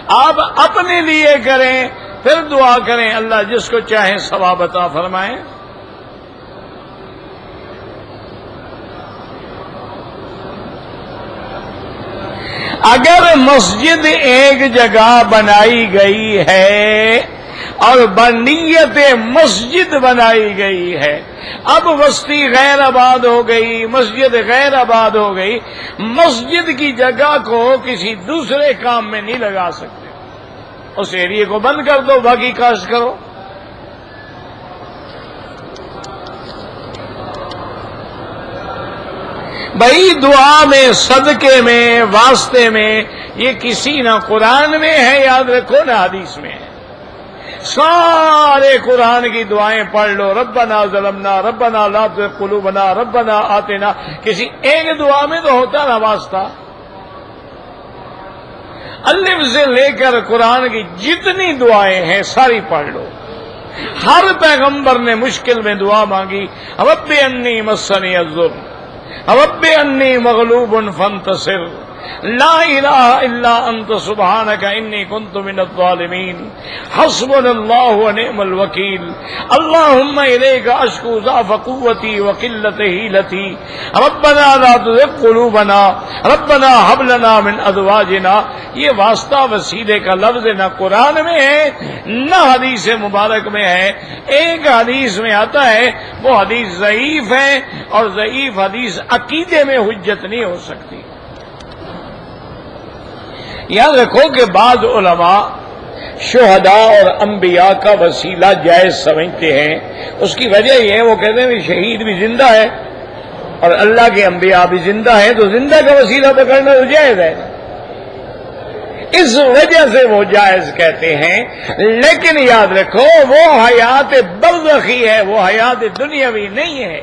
آپ اپنے لیے کریں، پھر دعا کریں اللہ جس کو چاہے ثواب عطا فرمائے. اگر مسجد ایک جگہ بنائی گئی ہے اور بنیت مسجد بنائی گئی ہے، اب بستی غیر آباد ہو گئی، مسجد غیر آباد ہو گئی، مسجد کی جگہ کو کسی دوسرے کام میں نہیں لگا سکتے. اس ایریے کو بند کر دو، باقی کاشت کرو. بھائی دعا میں، صدقے میں، واسطے میں، یہ کسی نہ قرآن میں ہے یاد رکھو نہ حدیث میں ہے. سارے قرآن کی دعائیں پڑھ لو، ربنا ظلمنا، ربنا لا تزغ قلوبنا، ربنا آتنا، کسی ایک دعا میں تو ہوتا نا واسطہ۔ الف سے لے کر قرآن کی جتنی دعائیں ہیں ساری پڑھ لو۔ ہر پیغمبر نے مشکل میں دعا مانگی، رب انی مسنی الضر، رب انی مغلوب فانتصر، لا الہ الا انت سبحانک انی کنت من الظالمین، حسبنا اللہ ونعم الوکیل، اللہم الیک اشکو ضعف قوتی وقلت حیلتی، ربنا لا تزغ قلوبنا، ربنا هب لنا من ازواجنا۔ یہ واسطہ وسیلے کا لفظ نہ قرآن میں ہے نہ حدیث مبارک میں ہے۔ ایک حدیث میں آتا ہے، وہ حدیث ضعیف ہے، اور ضعیف حدیث عقیدے میں حجت نہیں ہو سکتی۔ یاد رکھو کہ بعض علماء شہداء اور انبیاء کا وسیلہ جائز سمجھتے ہیں۔ اس کی وجہ یہ ہے، وہ کہتے ہیں کہ شہید بھی زندہ ہے اور اللہ کے انبیاء بھی زندہ ہے، تو زندہ کا وسیلہ پکڑنا تو جائز ہے، اس وجہ سے وہ جائز کہتے ہیں۔ لیکن یاد رکھو وہ حیات برزخی ہے، وہ حیات دنیاوی نہیں ہے۔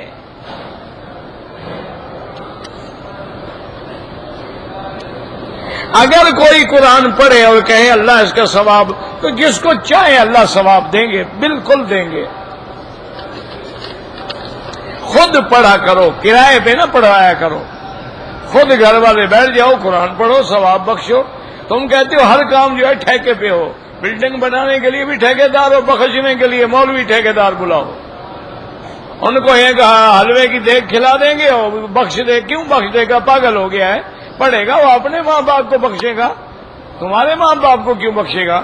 اگر کوئی قرآن پڑھے اور کہے اللہ اس کا ثواب، تو جس کو چاہے اللہ ثواب دیں گے، بالکل دیں گے۔ خود پڑھا کرو، کرائے پہ نہ پڑھایا کرو، خود گھر والے بیٹھ جاؤ، قرآن پڑھو، ثواب بخشو۔ تم کہتے ہو ہر کام جو ہے ٹھیکے پہ ہو، بلڈنگ بنانے کے لیے بھی ٹھیکیدار ہو، بخشنے کے لیے مولوی ٹھیکیدار بلاؤ، ان کو یہ کہا حلوے کی دیگ کھلا دیں گے اور بخش دے، کیوں بخش دے گا؟ پاگل ہو گیا ہے۔ پڑھے گا وہ اپنے ماں باپ کو بخشے گا، تمہارے ماں باپ کو کیوں بخشے گا؟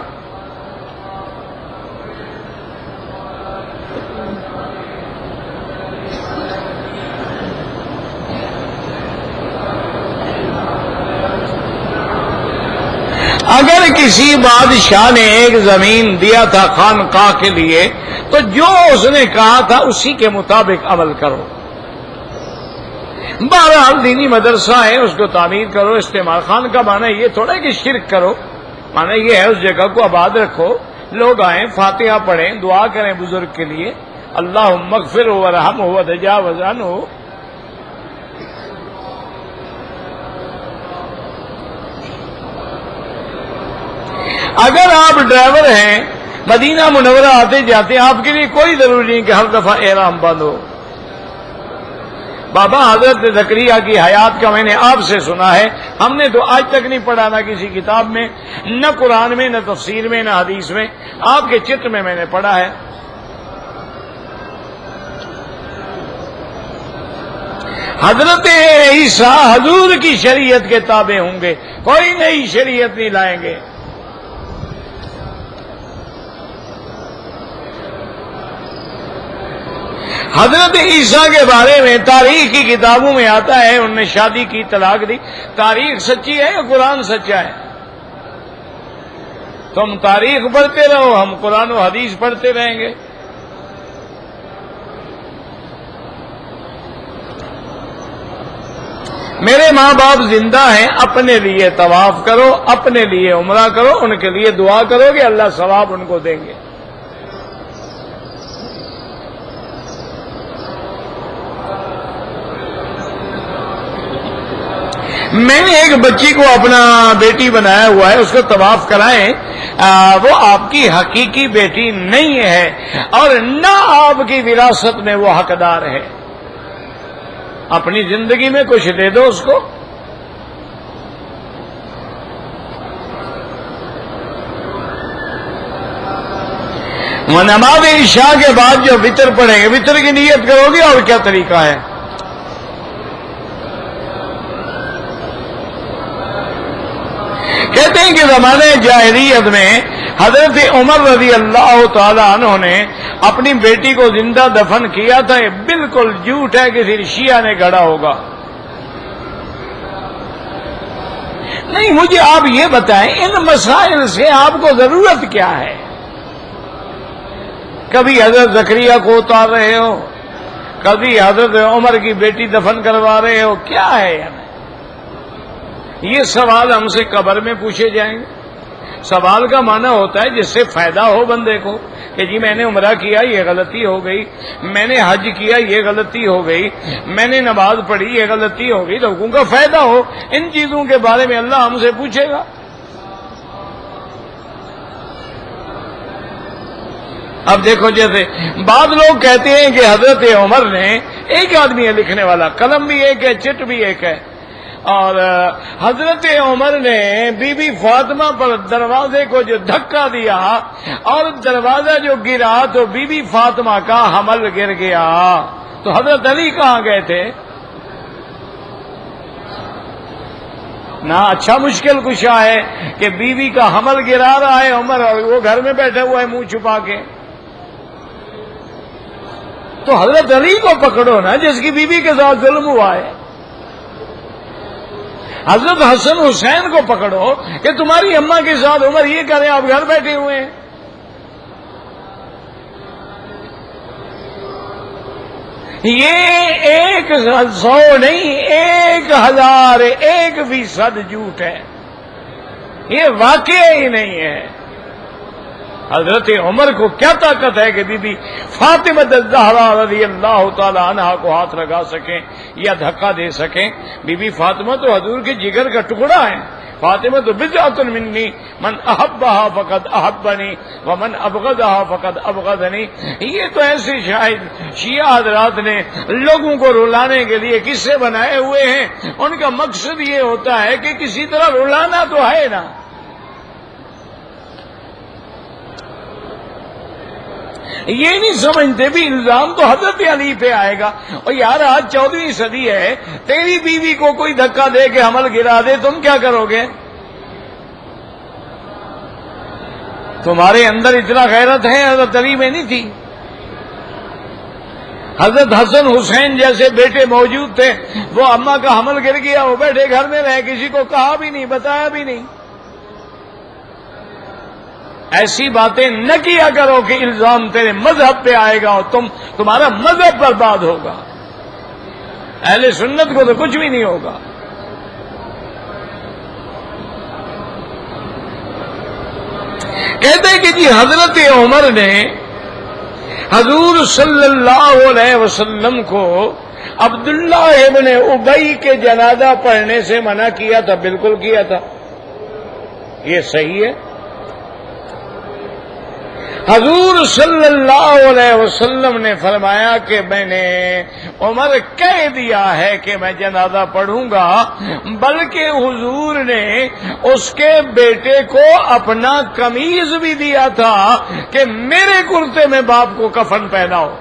اگر کسی بادشاہ نے ایک زمین دیا تھا خانقاہ کے لیے، تو جو اس نے کہا تھا اسی کے مطابق عمل کرو۔ بہرحال دینی مدرسہ ہے، اس کو تعمیر کرو، استعمال۔ خان کا معنی یہ تھوڑا ہے کہ شرک کرو، معنی یہ ہے اس جگہ کو آباد رکھو، لوگ آئیں، فاتحہ پڑھیں، دعا کریں بزرگ کے لیے، اللہم اغفر ورحمہ وتجاوز عنہ۔ اگر آپ ڈرائیور ہیں، مدینہ منورہ آتے جاتے ہیں، آپ کے لیے کوئی ضروری نہیں کہ ہر دفعہ احرام بند ہو۔ بابا حضرت زکریا کی حیات کا میں نے آپ سے سنا ہے، ہم نے تو آج تک نہیں پڑھا، نہ کسی کتاب میں، نہ قرآن میں، نہ تفسیر میں، نہ حدیث میں، آپ کے چتر میں نے پڑھا ہے۔ حضرت عیسیٰ حضور کی شریعت کے تابع ہوں گے، کوئی نئی شریعت نہیں لائیں گے۔ حضرت عیسیٰ کے بارے میں تاریخ کی کتابوں میں آتا ہے، انہوں نے شادی کی، طلاق دی۔ تاریخ سچی ہے یا قرآن سچا ہے؟ تم تاریخ پڑھتے رہو، ہم قرآن و حدیث پڑھتے رہیں گے۔ میرے ماں باپ زندہ ہیں، اپنے لیے طواف کرو، اپنے لیے عمرہ کرو، ان کے لیے دعا کرو گے، اللہ ثواب ان کو دیں گے۔ میں نے ایک بچی کو اپنا بیٹی بنایا ہوا ہے، اس کو طواف کرائیں، وہ آپ کی حقیقی بیٹی نہیں ہے اور نہ آپ کی وراثت میں وہ حقدار ہے۔ اپنی زندگی میں کچھ دے دو اس کو۔ نماز عشاء کے بعد جو وتر پڑھیں گے، وتر کی نیت کرو گے، اور کیا طریقہ ہے؟ کہتے ہیں کہ زمانے جاہلیت میں حضرت عمر رضی اللہ تعالی عنہ نے اپنی بیٹی کو زندہ دفن کیا تھا۔ یہ بالکل جھوٹ ہے، کسی شیعہ نے گڑا ہوگا۔ نہیں، مجھے آپ یہ بتائیں ان مسائل سے آپ کو ضرورت کیا ہے؟ کبھی حضرت زکریا کو اتار رہے ہو، کبھی حضرت عمر کی بیٹی دفن کروا رہے ہو، کیا ہے؟ یہ سوال ہم سے قبر میں پوچھے جائیں گے، سوال کا معنی ہوتا ہے جس سے فائدہ ہو بندے کو، کہ جی میں نے عمرہ کیا یہ غلطی ہو گئی، میں نے حج کیا یہ غلطی ہو گئی، میں نے نماز پڑھی یہ غلطی ہو گئی، لوگوں کا فائدہ ہو۔ ان چیزوں کے بارے میں اللہ ہم سے پوچھے گا۔ اب دیکھو جیسے بعض لوگ کہتے ہیں کہ حضرت عمر نے، ایک آدمی ہے لکھنے والا، قلم بھی ایک ہے چٹ بھی ایک ہے، اور حضرت عمر نے بی بی فاطمہ پر دروازے کو جو دھکا دیا اور دروازہ جو گرا تو بی بی فاطمہ کا حمل گر گیا، تو حضرت علی کہاں گئے تھے؟ نہ اچھا مشکل کشا ہے کہ بیوی کا حمل گرا رہا ہے عمر اور وہ گھر میں بیٹھے ہوا ہے منہ چھپا کے، تو حضرت علی کو پکڑو نا جس کی بیوی کے ساتھ ظلم ہوا ہے۔ حضرت حسن حسین کو پکڑو کہ تمہاری اماں کے ساتھ عمر یہ کریں، آپ گھر بیٹھے ہوئے ہیں۔ یہ 100 نہیں 1000 1% جھوٹ ہے، یہ واقعہ ہی نہیں ہے۔ حضرت عمر کو کیا طاقت ہے کہ بی بی فاطمہ الزہرا رضی اللہ تعالی عنہا کو ہاتھ لگا سکیں یا دھکا دے سکیں؟ بی بی فاطمہ تو حضور کے جگر کا ٹکڑا ہے، فاطمہ تو بضعۃ منی من احبها فقد احبنی ومن ابغضها فقد ابغضنی۔ یہ تو ایسے شاید شیعہ حضرات نے لوگوں کو رلانے کے لیے قصے بنائے ہوئے ہیں، ان کا مقصد یہ ہوتا ہے کہ کسی طرح رلانا تو ہے نا۔ یہ نہیں سمجھتے بھی الزام تو حضرت علی پہ آئے گا۔ اور یار آج 14ویں صدی ہے، تیری بیوی کو کوئی دھکا دے کے حمل گرا دے، تم کیا کرو گے؟ تمہارے اندر اتنا غیرت ہے، حضرت علی میں نہیں تھی؟ حضرت حسن حسین جیسے بیٹے موجود تھے، وہ اماں کا حمل گر گیا، وہ بیٹھے گھر میں رہے، کسی کو کہا بھی نہیں، بتایا بھی نہیں۔ ایسی باتیں نہ کیا کرو کہ الزام تیرے مذہب پہ آئے گا اور تمہارا مذہب برباد ہوگا۔ اہل سنت کو تو کچھ بھی نہیں ہوگا۔ کہتے ہیں کہ جی حضرت عمر نے حضور صلی اللہ علیہ وسلم کو عبداللہ ابن ابی کے جنازہ پڑھنے سے منع کیا تھا، بالکل کیا تھا، یہ صحیح ہے۔ حضور صلی اللہ علیہ وسلم نے فرمایا کہ میں نے عمر کہہ دیا ہے کہ میں جنازہ پڑھوں گا، بلکہ حضور نے اس کے بیٹے کو اپنا قمیض بھی دیا تھا کہ میرے کرتے میں باپ کو کفن پہناؤ۔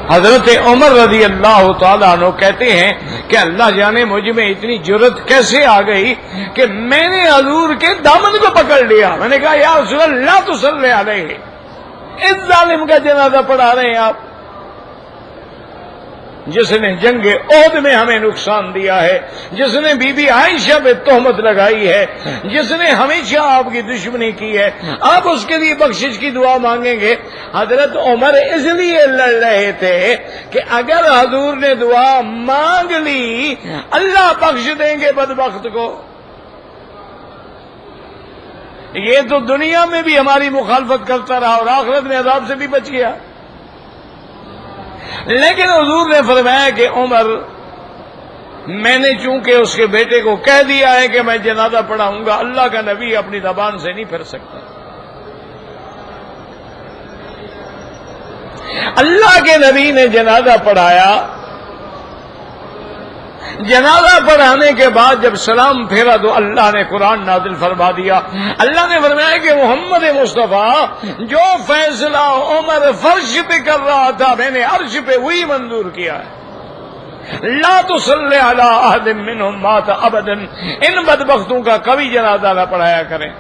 حضرت عمر رضی اللہ تعالیٰ عنہ کہتے ہیں کہ اللہ جانے مجھ میں اتنی جرت کیسے آ گئی کہ میں نے حضور کے دامن کو پکڑ لیا۔ میں نے کہا یا رسول اللہ تصلی علیہ، اس ظالم کا جنازہ پڑھا رہے ہیں آپ، جس نے جنگ احد میں ہمیں نقصان دیا ہے، جس نے بی بی عائشہ پہ تہمت لگائی ہے، جس نے ہمیشہ آپ کی دشمنی کی ہے، آپ اس کے لیے بخشش کی دعا مانگیں گے؟ حضرت عمر اس لیے لڑ رہے تھے کہ اگر حضور نے دعا مانگ لی اللہ بخش دیں گے بدبخت کو۔ یہ تو دنیا میں بھی ہماری مخالفت کرتا رہا اور آخرت میں عذاب سے بھی بچ گیا۔ لیکن حضور نے فرمایا کہ عمر، میں نے چونکہ اس کے بیٹے کو کہہ دیا ہے کہ میں جنازہ پڑھاؤں گا، اللہ کا نبی اپنی زبان سے نہیں پھر سکتا۔ اللہ کے نبی نے جنازہ پڑھایا، جنازہ پڑھانے کے بعد جب سلام پھیرا تو اللہ نے قرآن نازل فرما دیا۔ اللہ نے فرمایا کہ محمد مصطفیٰ جو فیصلہ عمر فرش پہ کر رہا تھا میں نے عرش پہ وہی منظور کیا ہے۔ لا تصلی علی احد منہم مات ابدا، ان بدبختوں کا کبھی جنازہ نہ پڑھایا کریں،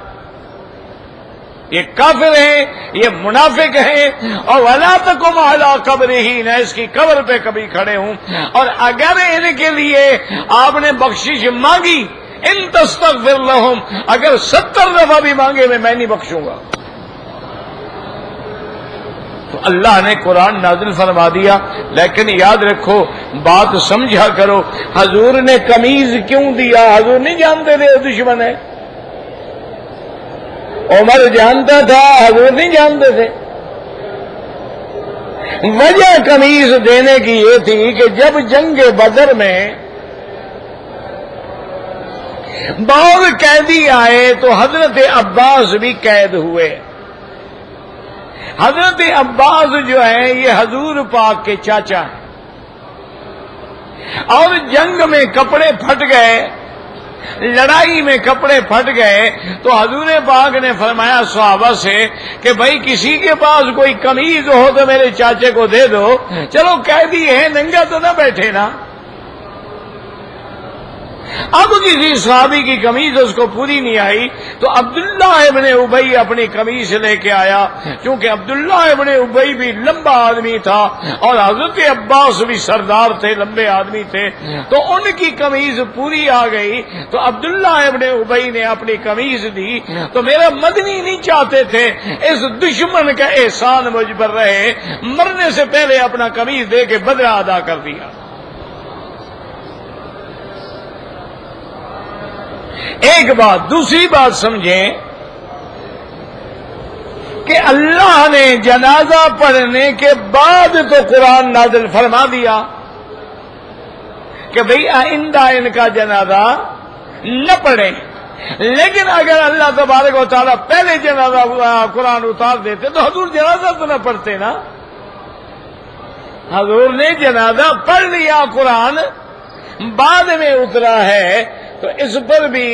یہ کافر ہیں، یہ منافق ہیں، اور ولا تقم علی قبرہ، نہ اس کی قبر پہ کبھی کھڑے ہوں۔ اور اگر ان کے لیے آپ نے بخشش مانگی، ان تستغفر لہم، اگر 70 دفعہ بھی مانگے میں نہیں بخشوں گا۔ تو اللہ نے قرآن نازل فرما دیا. لیکن یاد رکھو، بات سمجھا کرو، حضور نے قمیض کیوں دیا؟ حضور نہیں جانتے تھے دشمن ہے. عمر جانتا تھا، حضور نہیں جانتے تھے. وجہ قمیض دینے کی یہ تھی کہ جب جنگ بدر میں بعض قیدی آئے تو حضرت عباس بھی قید ہوئے. حضرت عباس جو ہیں یہ حضور پاک کے چاچا ہیں، اور جنگ میں کپڑے پھٹ گئے، لڑائی میں کپڑے پھٹ گئے تو حضور پاک نے فرمایا صحابہ سے کہ بھائی کسی کے پاس کوئی قمیض ہو تو میرے چاچے کو دے دو. چلو قیدی ہے، ننگا تو نہ بیٹھے نا. اب کسی صحابی کی قمیض اس کو پوری نہیں آئی تو عبداللہ ابن ابی اپنی قمیض لے کے آیا. کیونکہ عبداللہ ابن ابی بھی لمبا آدمی تھا اور حضرت عباس بھی سردار تھے، لمبے آدمی تھے، تو ان کی قمیض پوری آ گئی. تو عبداللہ ابن ابی نے اپنی قمیض دی. تو میرا مدنی نہیں چاہتے تھے اس دشمن کا احسان مجھ پر رہے، مرنے سے پہلے اپنا قمیض دے کے بدلہ ادا کر دیا. ایک بات. دوسری بات سمجھیں کہ اللہ نے جنازہ پڑھنے کے بعد تو قرآن نازل فرما دیا کہ بھئی آئندہ ان کا جنازہ نہ پڑھیں. لیکن اگر اللہ تبارک و تعالیٰ پہلے جنازہ قرآن اتار دیتے تو حضور جنازہ تو نہ پڑھتے نا. حضور نے جنازہ پڑھ لیا، قرآن بعد میں اترا ہے. تو اس پر بھی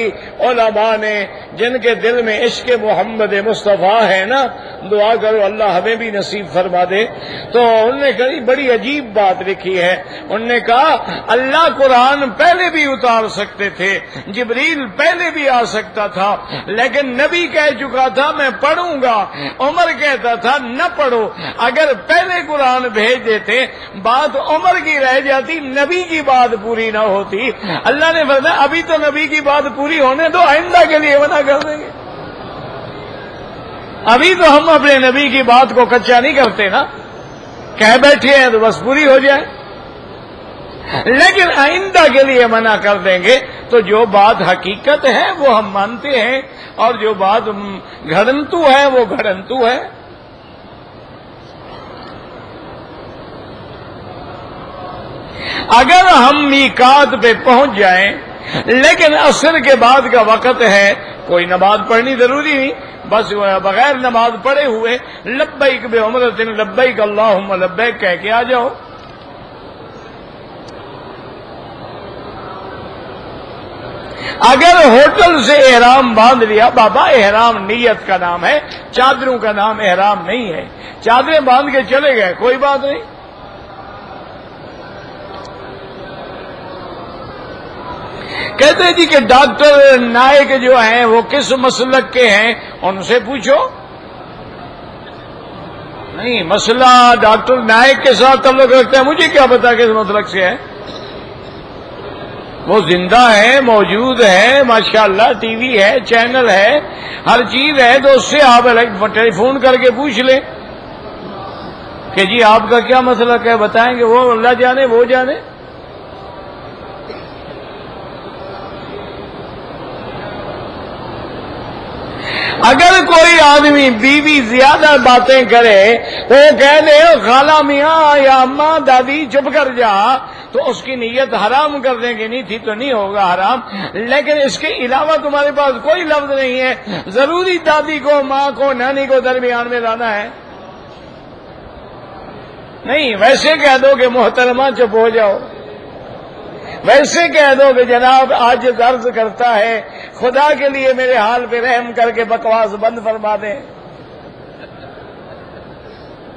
علماء نے، جن کے دل میں عشق محمد مصطفیٰ ہے نا، دعا کرو اللہ ہمیں بھی نصیب فرما دے، تو انہوں نے کہی بڑی عجیب بات لکھی ہے. انہوں نے کہا اللہ قرآن پہلے بھی اتار سکتے تھے، جبریل پہلے بھی آ سکتا تھا، لیکن نبی کہہ چکا تھا میں پڑھوں گا، عمر کہتا تھا نہ پڑھو. اگر پہلے قرآن بھیج دیتے بات عمر کی رہ جاتی، نبی کی بات پوری نہ ہوتی. اللہ نے فرمایا ابھی تو نبی کی بات پوری ہونے دو، آئندہ کے لیے منع کر دیں گے. ابھی تو ہم اپنے نبی کی بات کو کچا نہیں کرتے نا، کہہ بیٹھے ہیں تو بس پوری ہو جائے. لیکن آئندہ کے لیے منع کر دیں گے. تو جو بات حقیقت ہے وہ ہم مانتے ہیں، اور جو بات گھڑنتو ہے وہ گھڑنتو ہے. اگر ہم میقات پہ پہنچ جائیں لیکن عصر کے بعد کا وقت ہے، کوئی نماز پڑھنی ضروری نہیں، بس بغیر نماز پڑھے ہوئے لبیک بعمرۃ لبیک اللہم لبیک کہہ کے آ جاؤ. اگر ہوٹل سے احرام باندھ لیا، بابا احرام نیت کا نام ہے، چادروں کا نام احرام نہیں ہے. چادریں باندھ کے چلے گئے کوئی بات نہیں. کہتے ہیں جی کہ ڈاکٹر نائک جو ہیں وہ کس مسلک کے ہیں، ان سے پوچھو. نہیں، مسئلہ ڈاکٹر نائک کے ساتھ تعلق رکھتا ہے، مجھے کیا پتا کس مسلک سے ہے. وہ زندہ ہے، موجود ہے، ماشاءاللہ ٹی وی ہے، چینل ہے، ہر چیز ہے. تو اس سے آپ ٹیلی فون کر کے پوچھ لیں کہ جی آپ کا کیا مسلک ہے، بتائیں گے. وہ اللہ جانے، وہ جانے. اگر کوئی آدمی بیوی زیادہ باتیں کرے تو وہ کہہ دے خالہ میاں یا اماں دادی چپ کر جا، تو اس کی نیت حرام کر دیں گے. نہیں تھی تو نہیں ہوگا حرام. لیکن اس کے علاوہ تمہارے پاس کوئی لفظ نہیں ہے، ضروری دادی کو، ماں کو، نانی کو درمیان میں لانا ہے. نہیں، ویسے کہہ دو کہ محترمہ چپ ہو جاؤ، ویسے کہہ دو کہ جناب آج عرض کرتا ہے خدا کے لیے میرے حال پہ رحم کر کے بکواس بند فرما دیں.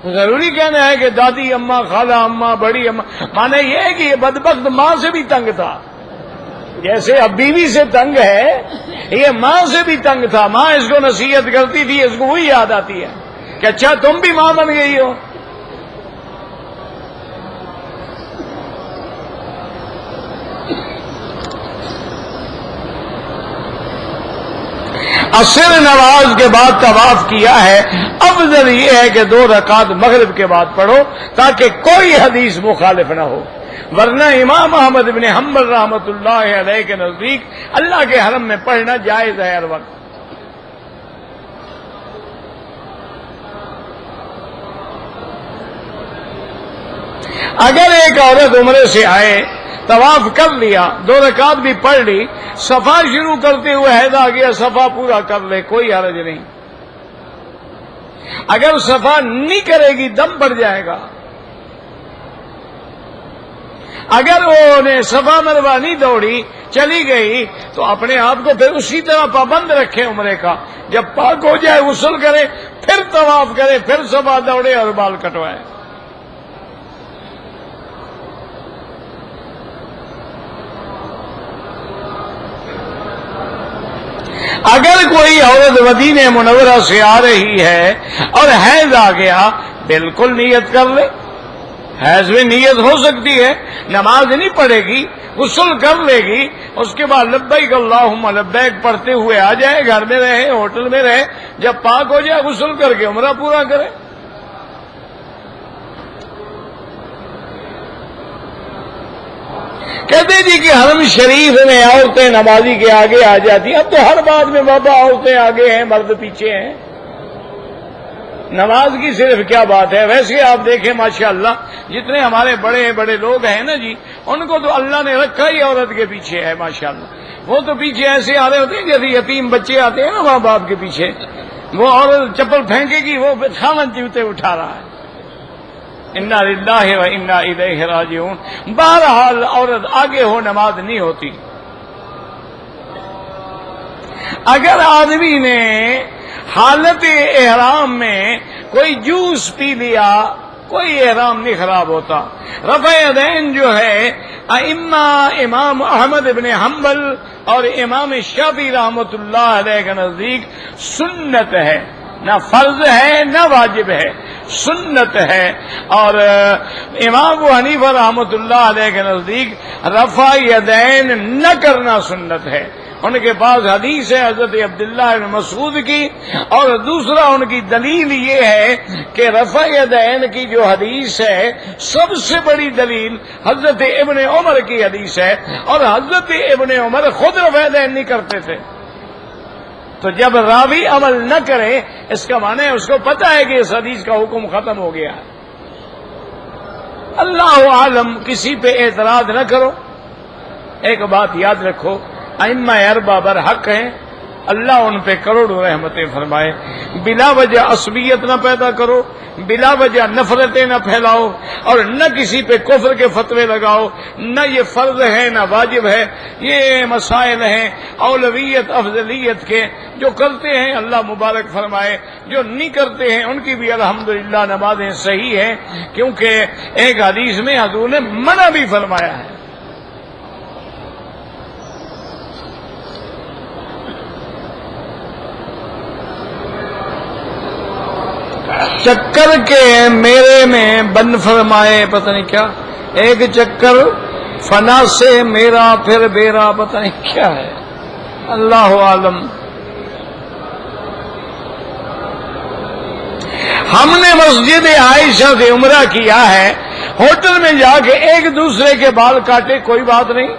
ضروری کہنا ہے کہ دادی اماں، خالہ اماں، بڑی اماں. مانے یہ ہے کہ یہ بدبخت ماں سے بھی تنگ تھا، جیسے اب بیوی سے تنگ ہے، یہ ماں سے بھی تنگ تھا. ماں اس کو نصیحت کرتی تھی، اس کو وہی یاد آتی ہے کہ اچھا تم بھی ماں بن گئی ہو. عصر نماز کے بعد طواف کیا ہے، افضل یہ ہے کہ 2 رکعت مغرب کے بعد پڑھو تاکہ کوئی حدیث مخالف نہ ہو، ورنہ امام احمد بن حنبل رحمۃ اللہ علیہ کے نزدیک اللہ کے حرم میں پڑھنا جائز ہے ہر وقت۔ اگر ایک عورت عمرے سے آئے، طواف کر لیا، 2 رکعت بھی پڑھ لی، صفا شروع کرتے ہوئے حیض آ گیا، صفا پورا کر لے، کوئی حرج نہیں۔ اگر صفا نہیں کرے گی دم بڑھ جائے گا۔ اگر وہ نے صفا مروا نہیں دوڑی، چلی گئی، تو اپنے آپ کو پھر اسی طرح پابند رکھے عمرے کا، جب پاک ہو جائے غسل کرے، پھر طواف کرے، پھر صفا دوڑے اور بال کٹوائے۔ اگر کوئی عورت مدینہ منورہ سے آ رہی ہے اور حیض آ گیا، بالکل نیت کر لے، حیض میں نیت ہو سکتی ہے، نماز نہیں پڑھے گی، غسل کر لے گی، اس کے بعد لبیک اللہم لبیک پڑھتے ہوئے آ جائے، گھر میں رہے، ہوٹل میں رہے، جب پاک ہو جائے غسل کر کے عمرہ پورا کرے۔ کہتے جی کہ حرم شریف میں عورتیں نمازی کے آگے آ جاتی ہیں، اب تو ہر بات میں بابا عورتیں آگے ہیں مرد پیچھے ہیں، نماز کی صرف کیا بات ہے؟ ویسے آپ دیکھیں ماشاءاللہ جتنے ہمارے بڑے بڑے لوگ ہیں نا جی، ان کو تو اللہ نے رکھا ہی عورت کے پیچھے ہے ماشاءاللہ۔ وہ تو پیچھے ایسے آ رہے ہوتے ہیں جیسے یتیم بچے آتے ہیں نا ماں باپ کے پیچھے، وہ عورت چپل پھینکے گی، وہ خامن جوتے اٹھا رہا ہے۔ انا للہ و انا الیہ راجعون۔ بہرحال عورت آگے ہو نماز نہیں ہوتی۔ اگر آدمی نے حالت احرام میں کوئی جوس پی لیا، کوئی احرام نہیں خراب ہوتا۔ رفع یدین جو ہے امام احمد بن حنبل اور امام شافعی رحمۃ اللہ علیہ کے نزدیک سنت ہے، نہ فرض ہے نہ واجب ہے، سنت ہے۔ اور امام ابو حنیفہ رحمۃ اللہ علیہ کے نزدیک رفع یدین نہ کرنا سنت ہے۔ ان کے پاس حدیث ہے حضرت عبداللہ بن مسعود کی، اور دوسرا ان کی دلیل یہ ہے کہ رفع یدین کی جو حدیث ہے سب سے بڑی دلیل حضرت ابن عمر کی حدیث ہے، اور حضرت ابن عمر خود رفع یدین نہیں کرتے تھے۔ تو جب راوی عمل نہ کرے اس کا معنی ہے اس کو پتہ ہے کہ اس حدیث کا حکم ختم ہو گیا ہے۔ اللہ عالم، کسی پہ اعتراض نہ کرو۔ ایک بات یاد رکھو، ائمہ اربعہ برحق ہیں، اللہ ان پہ کروڑوں رحمتیں فرمائے۔ بلا وجہ عصبیت نہ پیدا کرو، بلا وجہ نفرتیں نہ پھیلاؤ، اور نہ کسی پہ کفر کے فتوے لگاؤ۔ نہ یہ فرض ہے نہ واجب ہے، یہ مسائل ہیں اولویت افضلیت کے۔ جو کرتے ہیں اللہ مبارک فرمائے، جو نہیں کرتے ہیں ان کی بھی الحمدللہ نمازیں صحیح ہیں، کیونکہ ایک حدیث میں حضور نے منع بھی فرمایا ہے۔ چکر کے میرے میں بن فرمائے، پتہ نہیں کیا، ایک چکر فنا سے میرا پھر بیرا، پتہ نہیں کیا ہے، اللہ عالم۔ ہم نے مسجد عائشہ سے عمرہ کیا ہے، ہوٹل میں جا کے ایک دوسرے کے بال کاٹے، کوئی بات نہیں۔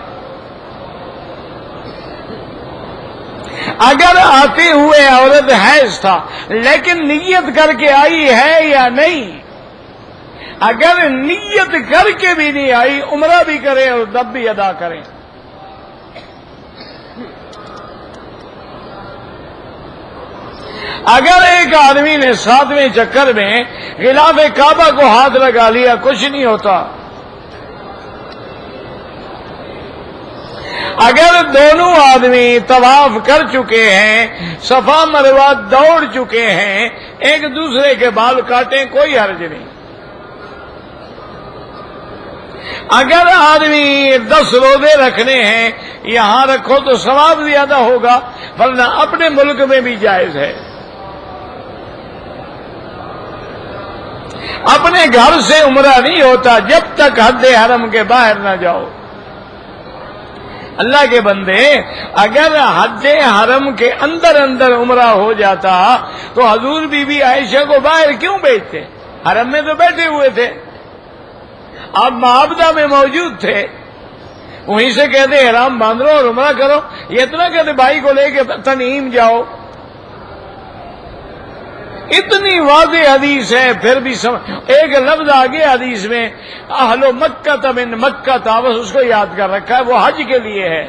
اگر آتے ہوئے عورت حیض تھا لیکن نیت کر کے آئی ہے یا نہیں، اگر نیت کر کے بھی نہیں آئی عمرہ بھی کرے اور دب بھی ادا کرے۔ اگر ایک آدمی نے 7ویں چکر میں غلاف کعبہ کو ہاتھ لگا لیا، کچھ نہیں ہوتا۔ اگر دونوں آدمی طواف کر چکے ہیں، صفا مروہ دوڑ چکے ہیں، ایک دوسرے کے بال کاٹیں، کوئی حرج نہیں۔ اگر آدمی 10 روزے رکھنے ہیں، یہاں رکھو تو ثواب زیادہ ہوگا، ورنہ اپنے ملک میں بھی جائز ہے۔ اپنے گھر سے عمرہ نہیں ہوتا جب تک حد حرم کے باہر نہ جاؤ۔ اللہ کے بندے، اگر حد حرم کے اندر اندر عمرہ ہو جاتا تو حضور بی بی عائشہ کو باہر کیوں بھیجتے؟ حرم میں تو بیٹھے ہوئے تھے، آپ معابدہ میں موجود تھے، وہیں سے کہتے احرام باندھ لو اور عمرہ کرو، یہ اتنا کہتے بھائی کو لے کے تنعیم جاؤ۔ اتنی واضح حدیث ہے، پھر بھی ایک لفظ آگے حدیث میں اہل مکہ من مکہ تھا، بس اس کو یاد کر رکھا ہے، وہ حج کے لیے ہے۔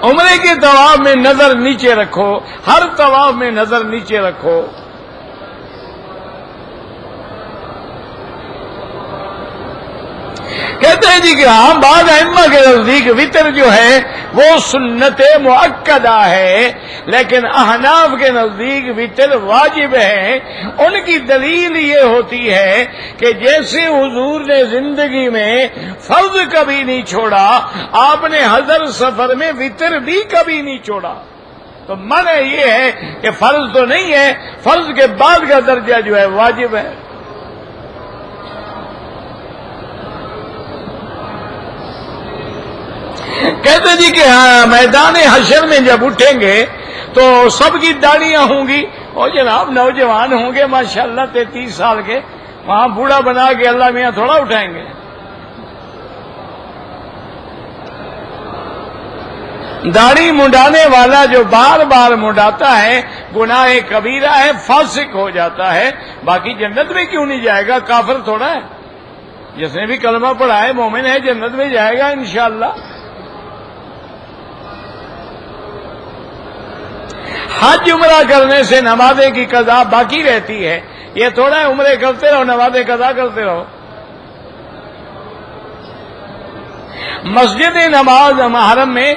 عمرے کے طواف میں نظر نیچے رکھو، ہر طواف میں نظر نیچے رکھو۔ کہتے ہیں جی کہ ہاں بعض ائمہ کے نزدیک وطر جو ہے وہ سنت مؤکدہ ہے، لیکن احناف کے نزدیک وطر واجب ہے۔ ان کی دلیل یہ ہوتی ہے کہ جیسے حضور نے زندگی میں فرض کبھی نہیں چھوڑا، آپ نے حضر سفر میں وطر بھی کبھی نہیں چھوڑا، تو منع یہ ہے کہ فرض تو نہیں ہے، فرض کے بعد کا درجہ جو ہے واجب ہے۔ کہتے جی کہ ہاں میدان حشر میں جب اٹھیں گے تو سب کی داڑیاں ہوں گی، اور جناب نوجوان ہوں گے ماشاءاللہ 33 سال کے، وہاں بوڑھا بنا کے اللہ میاں تھوڑا اٹھائیں گے۔ داڑھی منڈانے والا جو بار بار منڈاتا ہے گناہ کبیرہ ہے، فاسق ہو جاتا ہے، باقی جنت میں کیوں نہیں جائے گا؟ کافر تھوڑا ہے، جس نے بھی کلمہ پڑھا ہے مومن ہے، جنت میں جائے گا انشاءاللہ۔ حج عمرہ کرنے سے نمازیں کی قضا باقی رہتی ہے، یہ تھوڑا ہے عمرے کرتے رہو نمازیں قضا کرتے رہو۔ مسجد نماز حرم میں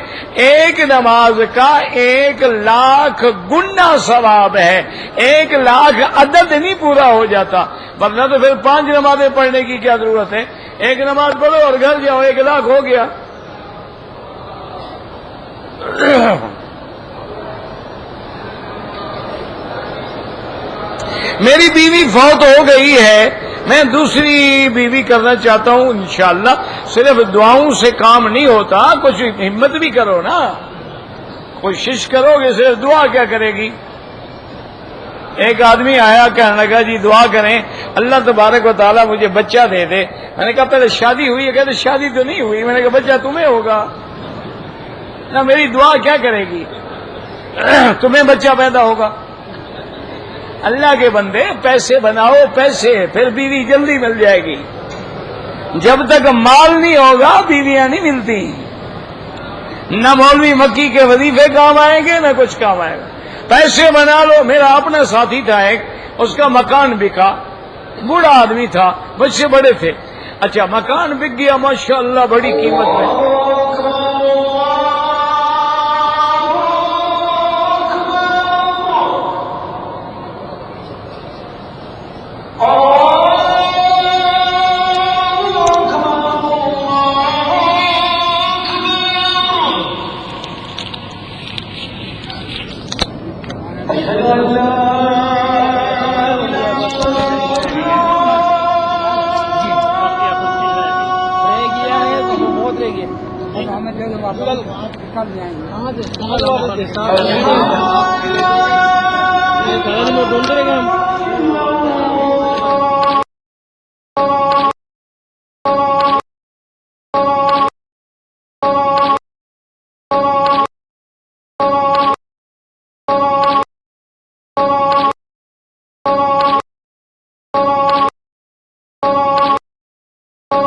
ایک نماز کا 1,00,000 گنا ثواب ہے، 1,00,000 عدد نہیں پورا ہو جاتا، ورنہ تو پھر 5 نمازیں پڑھنے کی کیا ضرورت ہے؟ ایک نماز پڑھو اور گھر جاؤ، 1,00,000 ہو گیا۔ میری بیوی فوت ہو گئی ہے، میں دوسری بیوی کرنا چاہتا ہوں، انشاءاللہ صرف دعاؤں سے کام نہیں ہوتا، کچھ ہمت بھی کرو نا، کوشش کرو گے، صرف دعا کیا کرے گی؟ ایک آدمی آیا کہنے لگا جی دعا کریں اللہ تبارک و تعالیٰ مجھے بچہ دے دے۔ میں نے کہا پہلے شادی ہوئی ہے؟ کہتے شادی تو نہیں ہوئی۔ میں نے کہا بچہ تمہیں ہوگا نا، میری دعا کیا کرے گی؟ تمہیں بچہ پیدا ہوگا۔ اللہ کے بندے پیسے بناؤ، پیسے، پھر بیوی جلدی مل جائے گی۔ جب تک مال نہیں ہوگا بیویاں نہیں ملتی، نہ مولوی مکی کے وظیفے کام آئیں گے نہ کچھ کام آئے گا۔ پیسے بنا لو۔ میرا اپنا ساتھی تھا ایک، اس کا مکان بکا، بوڑھا آدمی تھا، بچے بڑے تھے، اچھا مکان بک گیا ماشاءاللہ بڑی قیمت میں، ہم